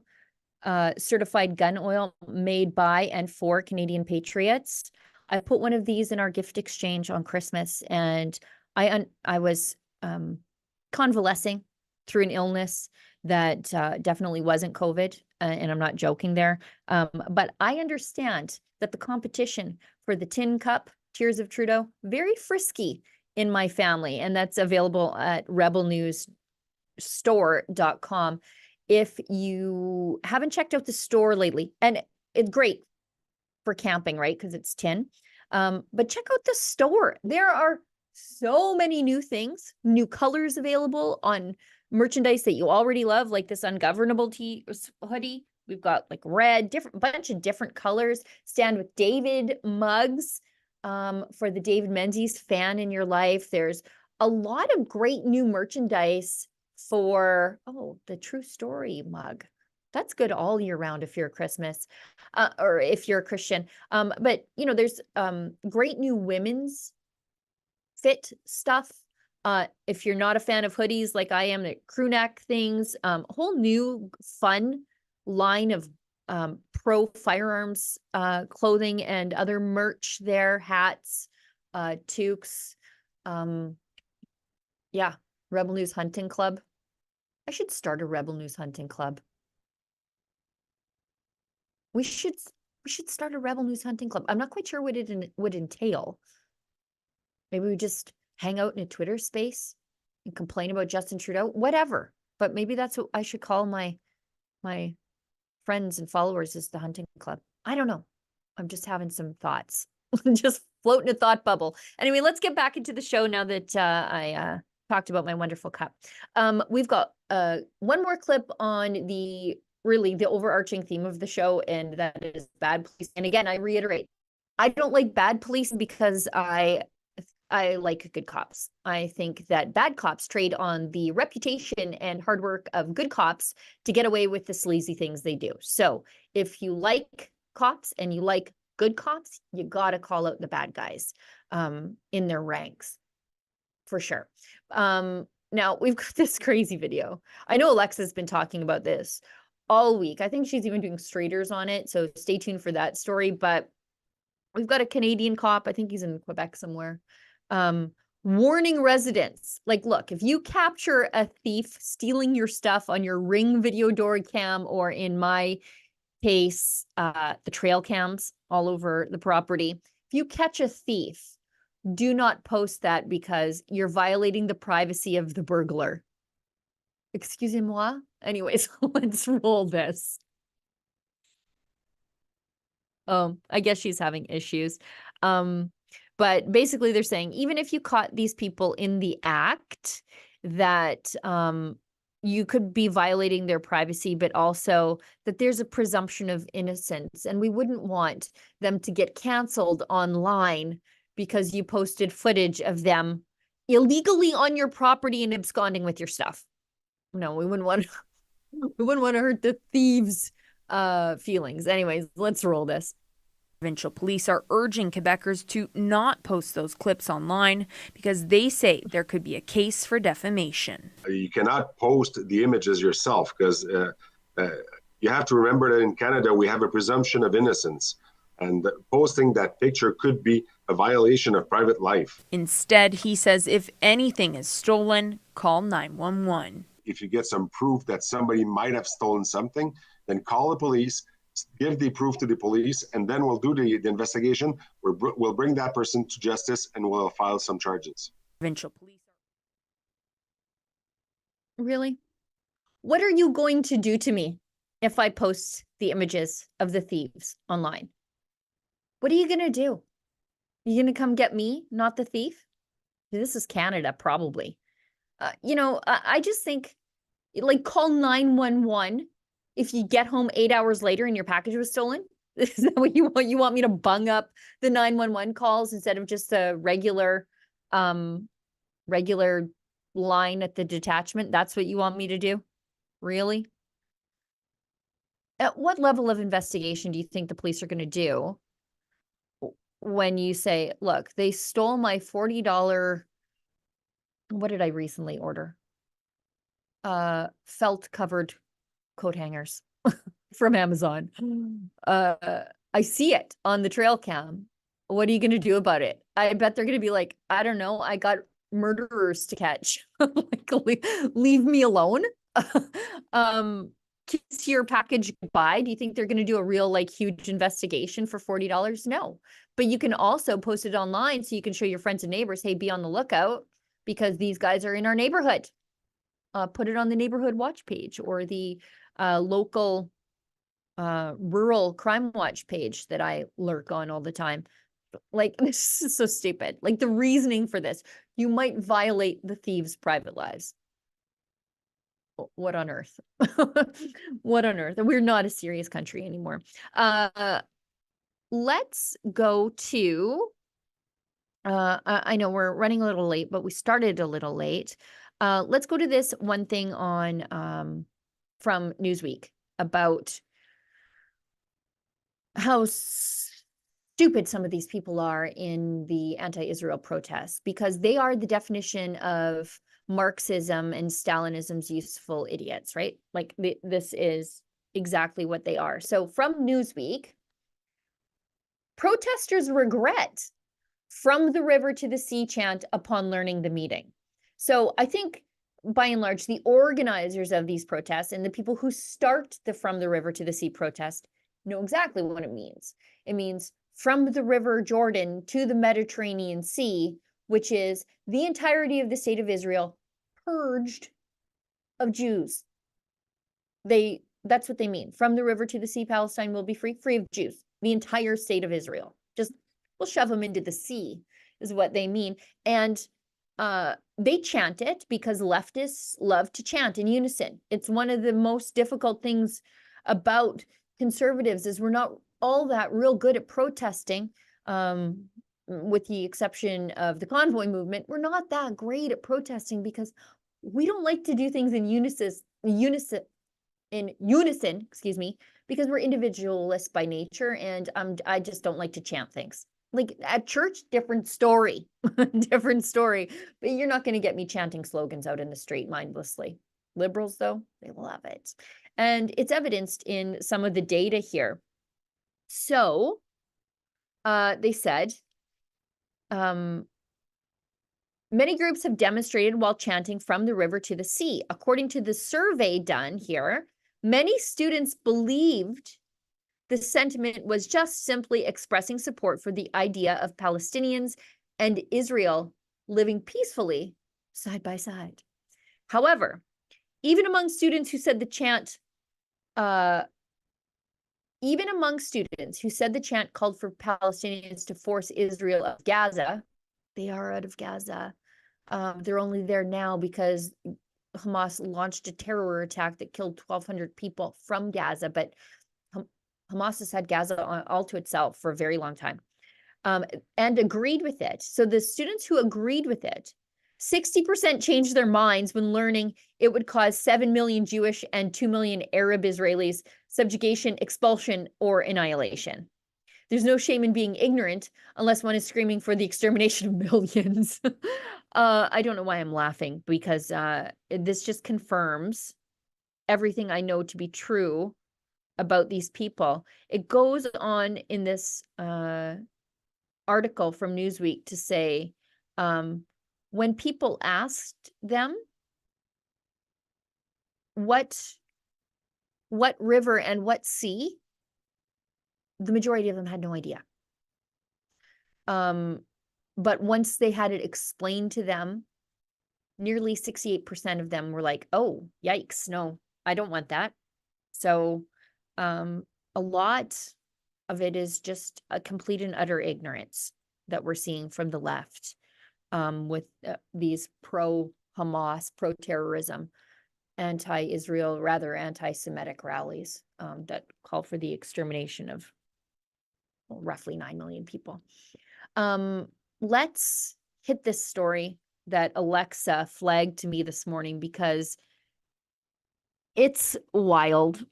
certified gun oil made by and for Canadian patriots. I put one of these in our gift exchange on Christmas, and I was convalescing through an illness that definitely wasn't COVID, and I'm not joking there. But I understand that the competition for the tin cup, Tears of Trudeau, very frisky in my family, and that's available at rebelnewsstore.com. If you haven't checked out the store lately, and it's great for camping, right? Because it's tin. But check out the store. There are so many new things, new colors available on merchandise that you already love, like this Ungovernable hoodie. We've got like red, bunch of different colors. Stand with David mugs for the David Menzies fan in your life. There's a lot of great new merchandise for, the True Story mug. That's good all year round if you're a Christmas or if you're a Christian. But, there's great new women's fit stuff. If you're not a fan of hoodies like I am, the crew neck things, a whole new fun line of pro firearms clothing and other merch there, hats, toques. Yeah, Rebel News Hunting Club. I should start a Rebel News Hunting Club. We should start a Rebel News Hunting Club. I'm not quite sure what it would entail. Maybe we just hang out in a Twitter space and complain about Justin Trudeau, whatever. But maybe that's what I should call my friends and followers, is the hunting club. I don't know. I'm just having some thoughts. Just floating a thought bubble. Anyway, let's get back into the show now that I talked about my wonderful cup. We've got one more clip on the overarching theme of the show, and that is bad police. And again, I reiterate, I don't like bad police because I like good cops. I think that bad cops trade on the reputation and hard work of good cops to get away with the sleazy things they do. So if you like cops and you like good cops, you got to call out the bad guys in their ranks, for sure. Now we've got this crazy video. I know Alexa's been talking about this all week. I think she's even doing straighters on it. So stay tuned for that story. But we've got a Canadian cop. I think he's in Quebec somewhere. Warning residents, like, look, if you capture a thief stealing your stuff on your Ring video door cam, or in my case, the trail cams all over the property, if you catch a thief, do not post that because you're violating the privacy of the burglar. Excusez-moi. Anyways, let's roll this. I guess she's having issues. But basically they're saying, even if you caught these people in the act, that you could be violating their privacy, but also that there's a presumption of innocence. And we wouldn't want them to get canceled online because you posted footage of them illegally on your property and absconding with your stuff. No, we wouldn't want to hurt the thieves' feelings. Anyways, let's roll this. Provincial police are urging Quebecers to not post those clips online because they say there could be a case for defamation. You cannot post the images yourself because you have to remember that in Canada we have a presumption of innocence, and posting that picture could be a violation of private life. Instead, he says if anything is stolen, call 911. If you get some proof that somebody might have stolen something, then call the police, give the proof to the police, and then we'll do the investigation. We'll bring that person to justice and we'll file some charges. Provincial police. Really? What are you going to do to me if I post the images of the thieves online? What are you going to do? You going to come get me, not the thief? This is Canada, probably. I just think, like, call 911 if you get home 8 hours later and your package was stolen. Is that what you want? You want me to bung up the 911 calls instead of just a regular line at the detachment? That's what you want me to do? Really? At what level of investigation do you think the police are going to do when you say, look, they stole my $40, what did I recently order? Felt covered coat hangers from Amazon. I see it on the trail cam. What are you going to do about it? I bet they're going to be like, I don't know, I got murderers to catch. Like, leave me alone. Kiss your package goodbye. Do you think they're going to do a real, like, huge investigation for $40? No. But you can also post it online so you can show your friends and neighbors, hey, be on the lookout because these guys are in our neighborhood. Put it on the neighborhood watch page or the local rural crime watch page that I lurk on all the time. Like, this is so stupid. Like, the reasoning for this, you might violate the thieves' private lives. What on earth? What on earth? We're not a serious country anymore. Let's go to, I know we're running a little late, but we started a little late. Let's go to this one thing on from Newsweek about how stupid some of these people are in the anti-Israel protests, because they are the definition of Marxism and Stalinism's useful idiots, right? Like, this is exactly what they are. So from Newsweek, protesters regret from the river to the sea chant upon learning the meaning. So I think, by and large, the organizers of these protests and the people who start the from the river to the sea protest know exactly what it means. It means from the river Jordan to the Mediterranean Sea, which is the entirety of the state of Israel purged of Jews. That's what they mean. From the river to the sea, Palestine will be free of Jews. The entire state of Israel. Just, we'll shove them into the sea, is what they mean. And they chant it because leftists love to chant in unison. It's one of the most difficult things about conservatives is we're not all that real good at protesting, with the exception of the convoy movement. We're not that great at protesting because we don't like to do things in unison, excuse me, because we're individualists by nature, and I just don't like to chant things. Like at church, different story, different story. But you're not going to get me chanting slogans out in the street mindlessly. Liberals, though, they love it. And it's evidenced in some of the data here. So they said, many groups have demonstrated while chanting from the river to the sea. According to the survey done here, many students believed the sentiment was just simply expressing support for the idea of Palestinians and Israel living peacefully side by side. However, even among students who said the chant, called for Palestinians to force Israel out of Gaza, they are out of Gaza. They're only there now because Hamas launched a terror attack that killed 1,200 people from Gaza, but Hamas has had Gaza all to itself for a very long time, and agreed with it. So the students who agreed with it, 60% changed their minds when learning it would cause 7 million Jewish and 2 million Arab Israelis subjugation, expulsion, or annihilation. There's no shame in being ignorant unless one is screaming for the extermination of millions. I don't know why I'm laughing, because this just confirms everything I know to be true about these people. It goes on in this article from Newsweek to say, when people asked them what river and what sea, the majority of them had no idea. But once they had it explained to them, nearly 68% of them were like, oh, yikes, no, I don't want that. So a lot of it is just a complete and utter ignorance that we're seeing from the left, with these pro-Hamas, pro-terrorism, anti-Israel, rather anti-Semitic rallies that call for the extermination of roughly 9 million people. Let's hit this story that Alexa flagged to me this morning because it's wild.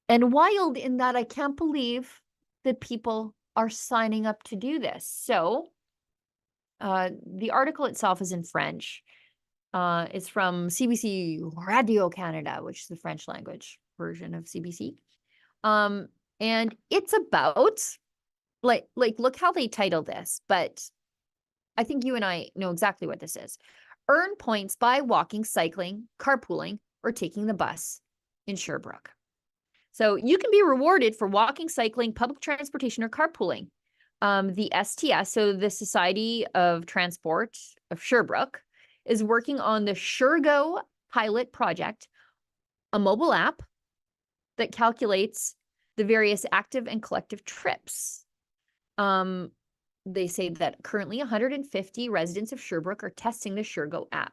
And wild in that I can't believe that people are signing up to do this. So the article itself is in French. It's from CBC Radio Canada, which is the French language version of CBC. And it's about, like, look how they title this, but I think you and I know exactly what this is. Earn points by walking, cycling, carpooling, or taking the bus in Sherbrooke. So you can be rewarded for walking, cycling, public transportation, or carpooling. The STS, so the Society of Transport of Sherbrooke, is working on the SureGo pilot project, a mobile app that calculates the various active and collective trips. They say that currently 150 residents of Sherbrooke are testing the SureGo app.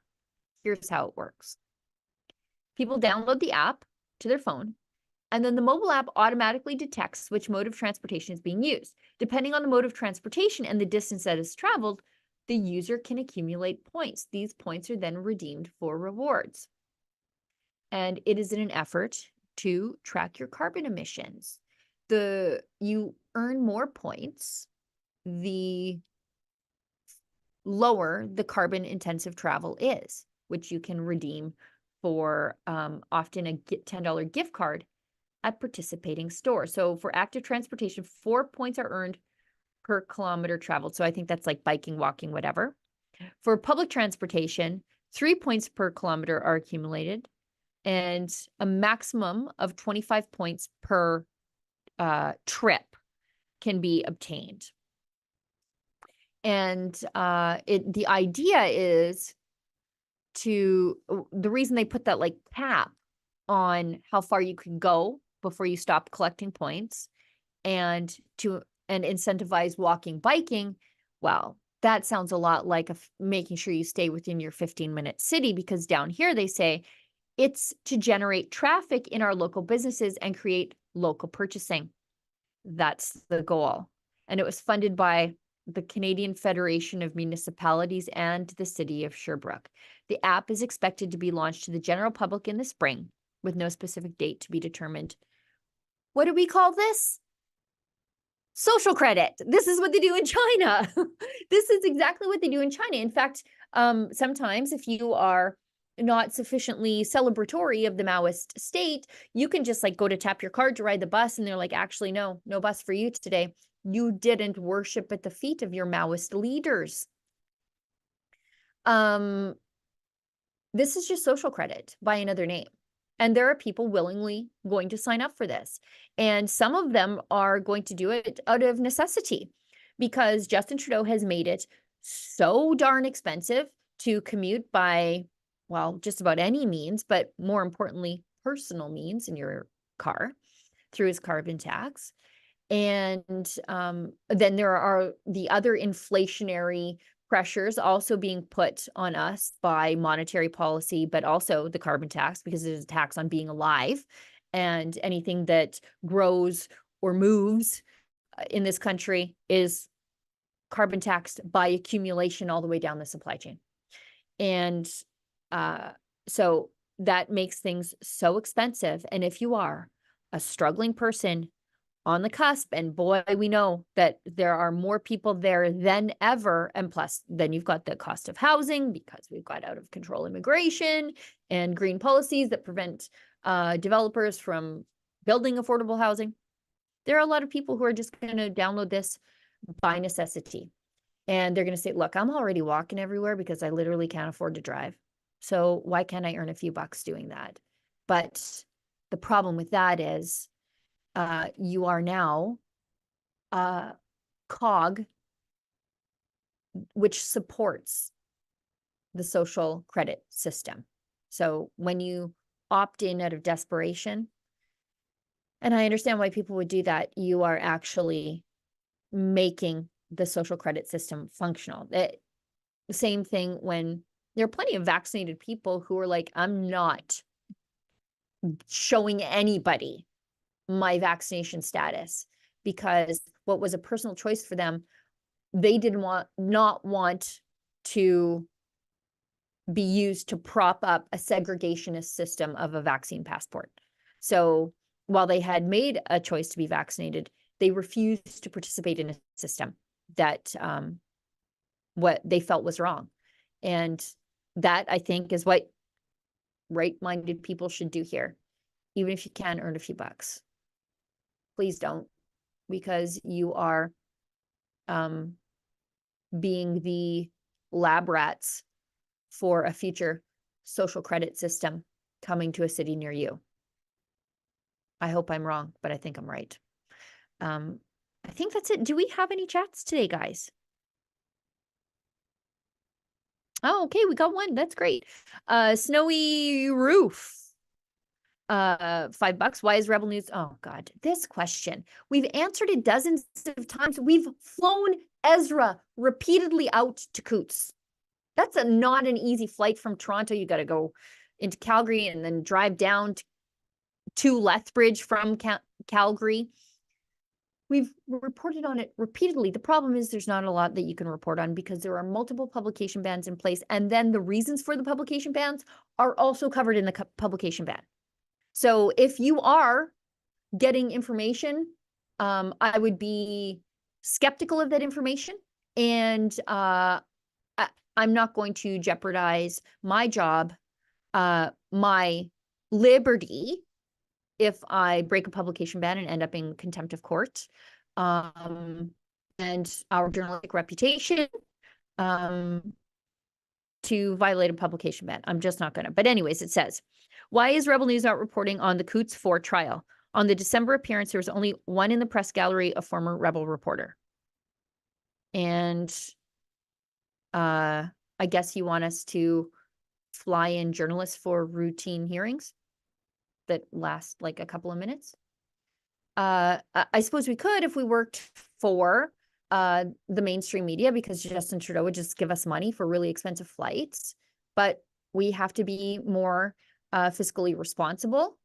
Here's how it works. People download the app to their phone, and then the mobile app automatically detects which mode of transportation is being used. Depending on the mode of transportation and the distance that is traveled, the user can accumulate points. These points are then redeemed for rewards. And it is in an effort to track your carbon emissions. You earn more points, the lower the carbon intensive travel is, which you can redeem for often a $10 gift card at participating stores. So for active transportation, 4 points are earned per kilometer traveled. So I think that's like biking, walking, whatever. For public transportation, 3 points per kilometer are accumulated, and a maximum of 25 points per trip can be obtained. And the idea is the reason they put that like cap on how far you can go before you stop collecting points and incentivize walking, biking. Well, that sounds a lot like making sure you stay within your 15-minute city, because down here they say it's to generate traffic in our local businesses and create local purchasing. That's the goal. And it was funded by the Canadian Federation of Municipalities and the city of Sherbrooke. The app is expected to be launched to the general public in the spring, with no specific date to be determined. What do we call this? Social credit. This is what they do in China. This is exactly what they do in China. In fact, sometimes if you are not sufficiently celebratory of the Maoist state, you can just like go to tap your card to ride the bus, and they're like, actually, no bus for you today. You didn't worship at the feet of your Maoist leaders. This is just social credit by another name. And there are people willingly going to sign up for this. And some of them are going to do it out of necessity, because Justin Trudeau has made it so darn expensive to commute by, well, just about any means, but more importantly, personal means in your car through his carbon tax. And then there are the other inflationary pressures also being put on us by monetary policy, but also the carbon tax, because it is a tax on being alive, and anything that grows or moves in this country is carbon taxed by accumulation all the way down the supply chain. And so that makes things so expensive. And if you are a struggling person on the cusp, and boy, we know that there are more people there than ever. And plus, then you've got the cost of housing, because we've got out of control immigration and green policies that prevent developers from building affordable housing. There are a lot of people who are just going to download this by necessity. And they're going to say, look, I'm already walking everywhere because I literally can't afford to drive. So why can't I earn a few bucks doing that? But the problem with that is, you are now a cog which supports the social credit system. So when you opt in out of desperation, and I understand why people would do that, you are actually making the social credit system functional. The same thing when there are plenty of vaccinated people who are like, I'm not showing anybody my vaccination status, because what was a personal choice for them, they did not want to be used to prop up a segregationist system of a vaccine passport. So while they had made a choice to be vaccinated, they refused to participate in a system that what they felt was wrong. And that, I think, is what right-minded people should do here. Even if you can earn a few bucks, please don't, because you are being the lab rats for a future social credit system coming to a city near you. I hope I'm wrong, but I think I'm right. I think that's it. Do we have any chats today, guys? Oh, okay, we got one. That's great. Snowy Roof. $5. Why is Rebel News? Oh God, this question. We've answered it dozens of times. We've flown Ezra repeatedly out to Coutts. That's not an easy flight from Toronto. You got to go into Calgary and then drive down to Lethbridge from Calgary. We've reported on it repeatedly. The problem is there's not a lot that you can report on, because there are multiple publication bans in place. And then the reasons for the publication bans are also covered in the publication ban. So if you are getting information, I would be skeptical of that information. And I'm not going to jeopardize my job, my liberty, if I break a publication ban and end up in contempt of court, and our journalistic reputation, to violate a publication ban. I'm just not going to. But anyways, it says, why is Rebel News not reporting on the Coutts 4 trial? On the December appearance, there was only one in the press gallery, a former Rebel reporter. And I guess you want us to fly in journalists for routine hearings that last like a couple of minutes. I suppose we could if we worked for the mainstream media because Justin Trudeau would just give us money for really expensive flights. But we have to be more fiscally responsible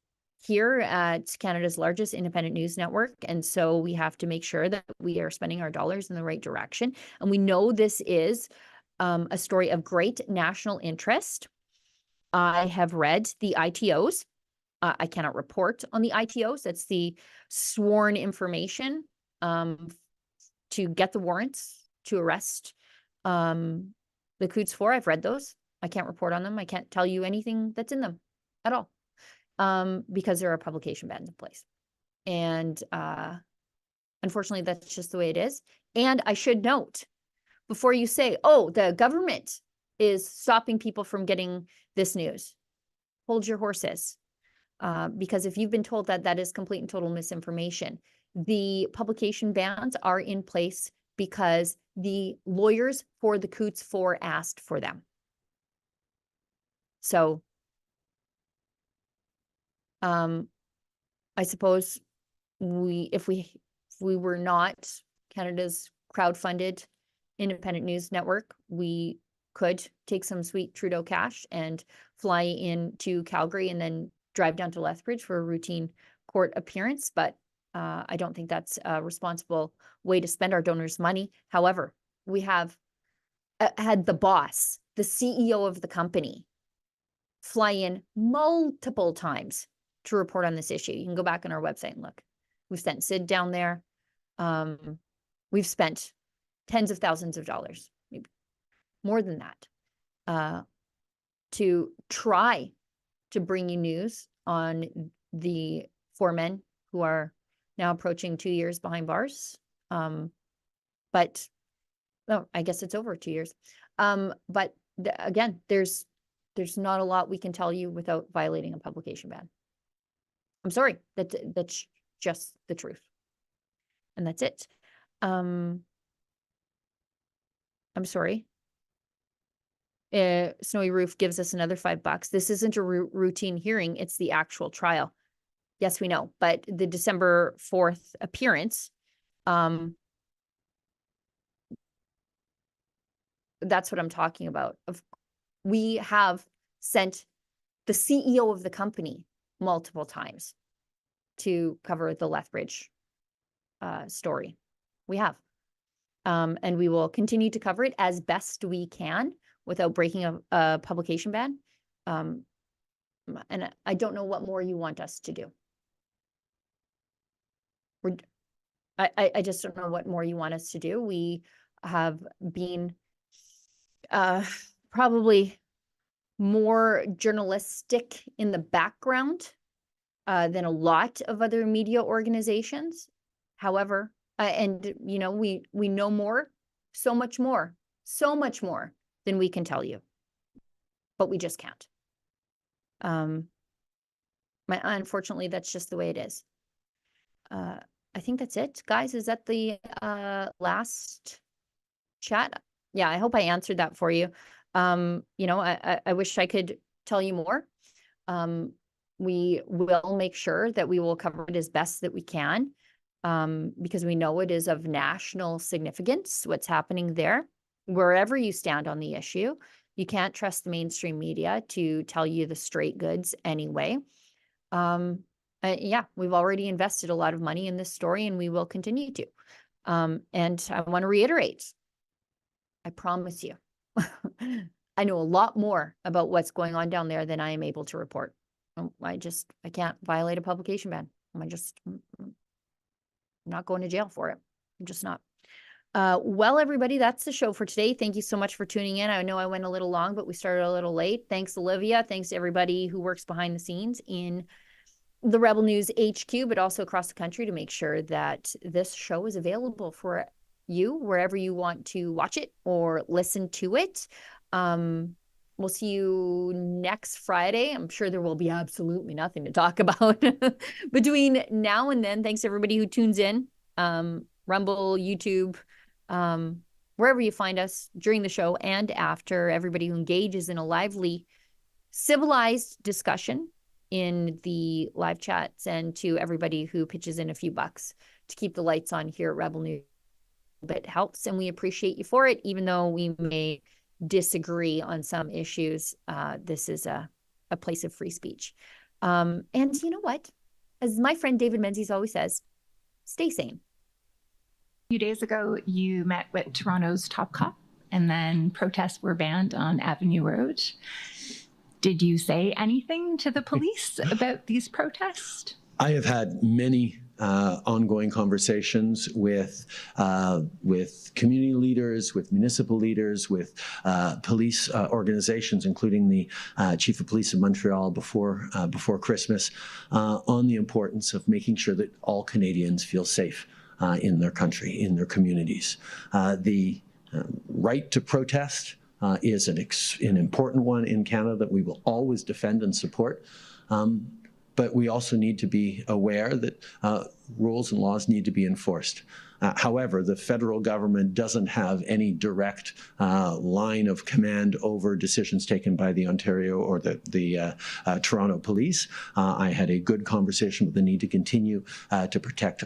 here at Canada's largest independent news network. And so we have to make sure that we are spending our dollars in the right direction. And we know this is a story of great national interest. I have read the ITOs. I cannot report on the ITOs. That's the sworn information to get the warrants to arrest the Coots 4. I've read those. I can't report on them. I can't tell you anything that's in them at all because there are publication bans in place. And unfortunately, that's just the way it is. And I should note, before you say, oh, the government is stopping people from getting this news, hold your horses. Because if you've been told that that is complete and total misinformation, the publication bans are in place because the lawyers for the Coots 4 asked for them. So I suppose if we were not Canada's crowdfunded independent news network, we could take some sweet Trudeau cash and fly into Calgary and then drive down to Lethbridge for a routine court appearance. But I don't think that's a responsible way to spend our donors' money. However, we have had the boss, the CEO of the company, fly in multiple times to report on this issue. You can go back on our website and look. We've sent Sid down there. We've spent tens of thousands of dollars, maybe more than that, to try to bring you news on the 4 men who are now approaching 2 years behind bars. But no, I guess it's over 2 years. But again, there's not a lot we can tell you without violating a publication ban. I'm sorry, that's just the truth. And that's it. I'm sorry. Snowy Roof gives us another $5. This isn't a routine hearing, it's the actual trial. Yes, we know, but the December 4th appearance, that's what I'm talking about. We have sent the CEO of the company multiple times to cover the Lethbridge story. We have. And we will continue to cover it as best we can without breaking a publication ban. And I don't know what more you want us to do. I just don't know what more you want us to do. We have been probably more journalistic in the background than a lot of other media organizations. However, and you know, we know more, so much more than we can tell you, but we just can't. Unfortunately, that's just the way it is. I think that's it, guys. Is that the last chat? Yeah, I hope I answered that for you. You know, I wish I could tell you more. We will make sure that we will cover it as best that we can, because we know it is of national significance, what's happening there. Wherever you stand on the issue, you can't trust the mainstream media to tell you the straight goods anyway. Yeah, we've already invested a lot of money in this story and we will continue to. And I want to reiterate, I promise you, I know a lot more about what's going on down there than I am able to report. I can't violate a publication ban. I'm not going to jail for it. I'm just not. Well, everybody, that's the show for today. Thank you so much for tuning in. I know I went a little long, but we started a little late. Thanks, Olivia. Thanks to everybody who works behind the scenes in the Rebel News HQ, but also across the country to make sure that this show is available for you wherever you want to watch it or listen to it. We'll see you next Friday. I'm sure there will be absolutely nothing to talk about between now and then. Thanks to everybody who tunes in, Rumble, YouTube, wherever you find us during the show and after, everybody who engages in a lively, civilized discussion in the live chats, and to everybody who pitches in a few bucks to keep the lights on here at Rebel News bit helps, and we appreciate you for it, even though we may disagree on some issues. This is a place of free speech. And you know what? As my friend David Menzies always says, stay sane. A few days ago, you met with Toronto's top cop, and then protests were banned on Avenue Road. Did you say anything to the police about these protests? I have had many ongoing conversations with community leaders, with municipal leaders, with police organizations, including the Chief of Police of Montreal before Christmas, on the importance of making sure that all Canadians feel safe in their country, in their communities. The right to protest is an important one in Canada that we will always defend and support. But we also need to be aware that rules and laws need to be enforced. However, the federal government doesn't have any direct line of command over decisions taken by the Ontario or the Toronto Police. I had a good conversation with the need to continue to protect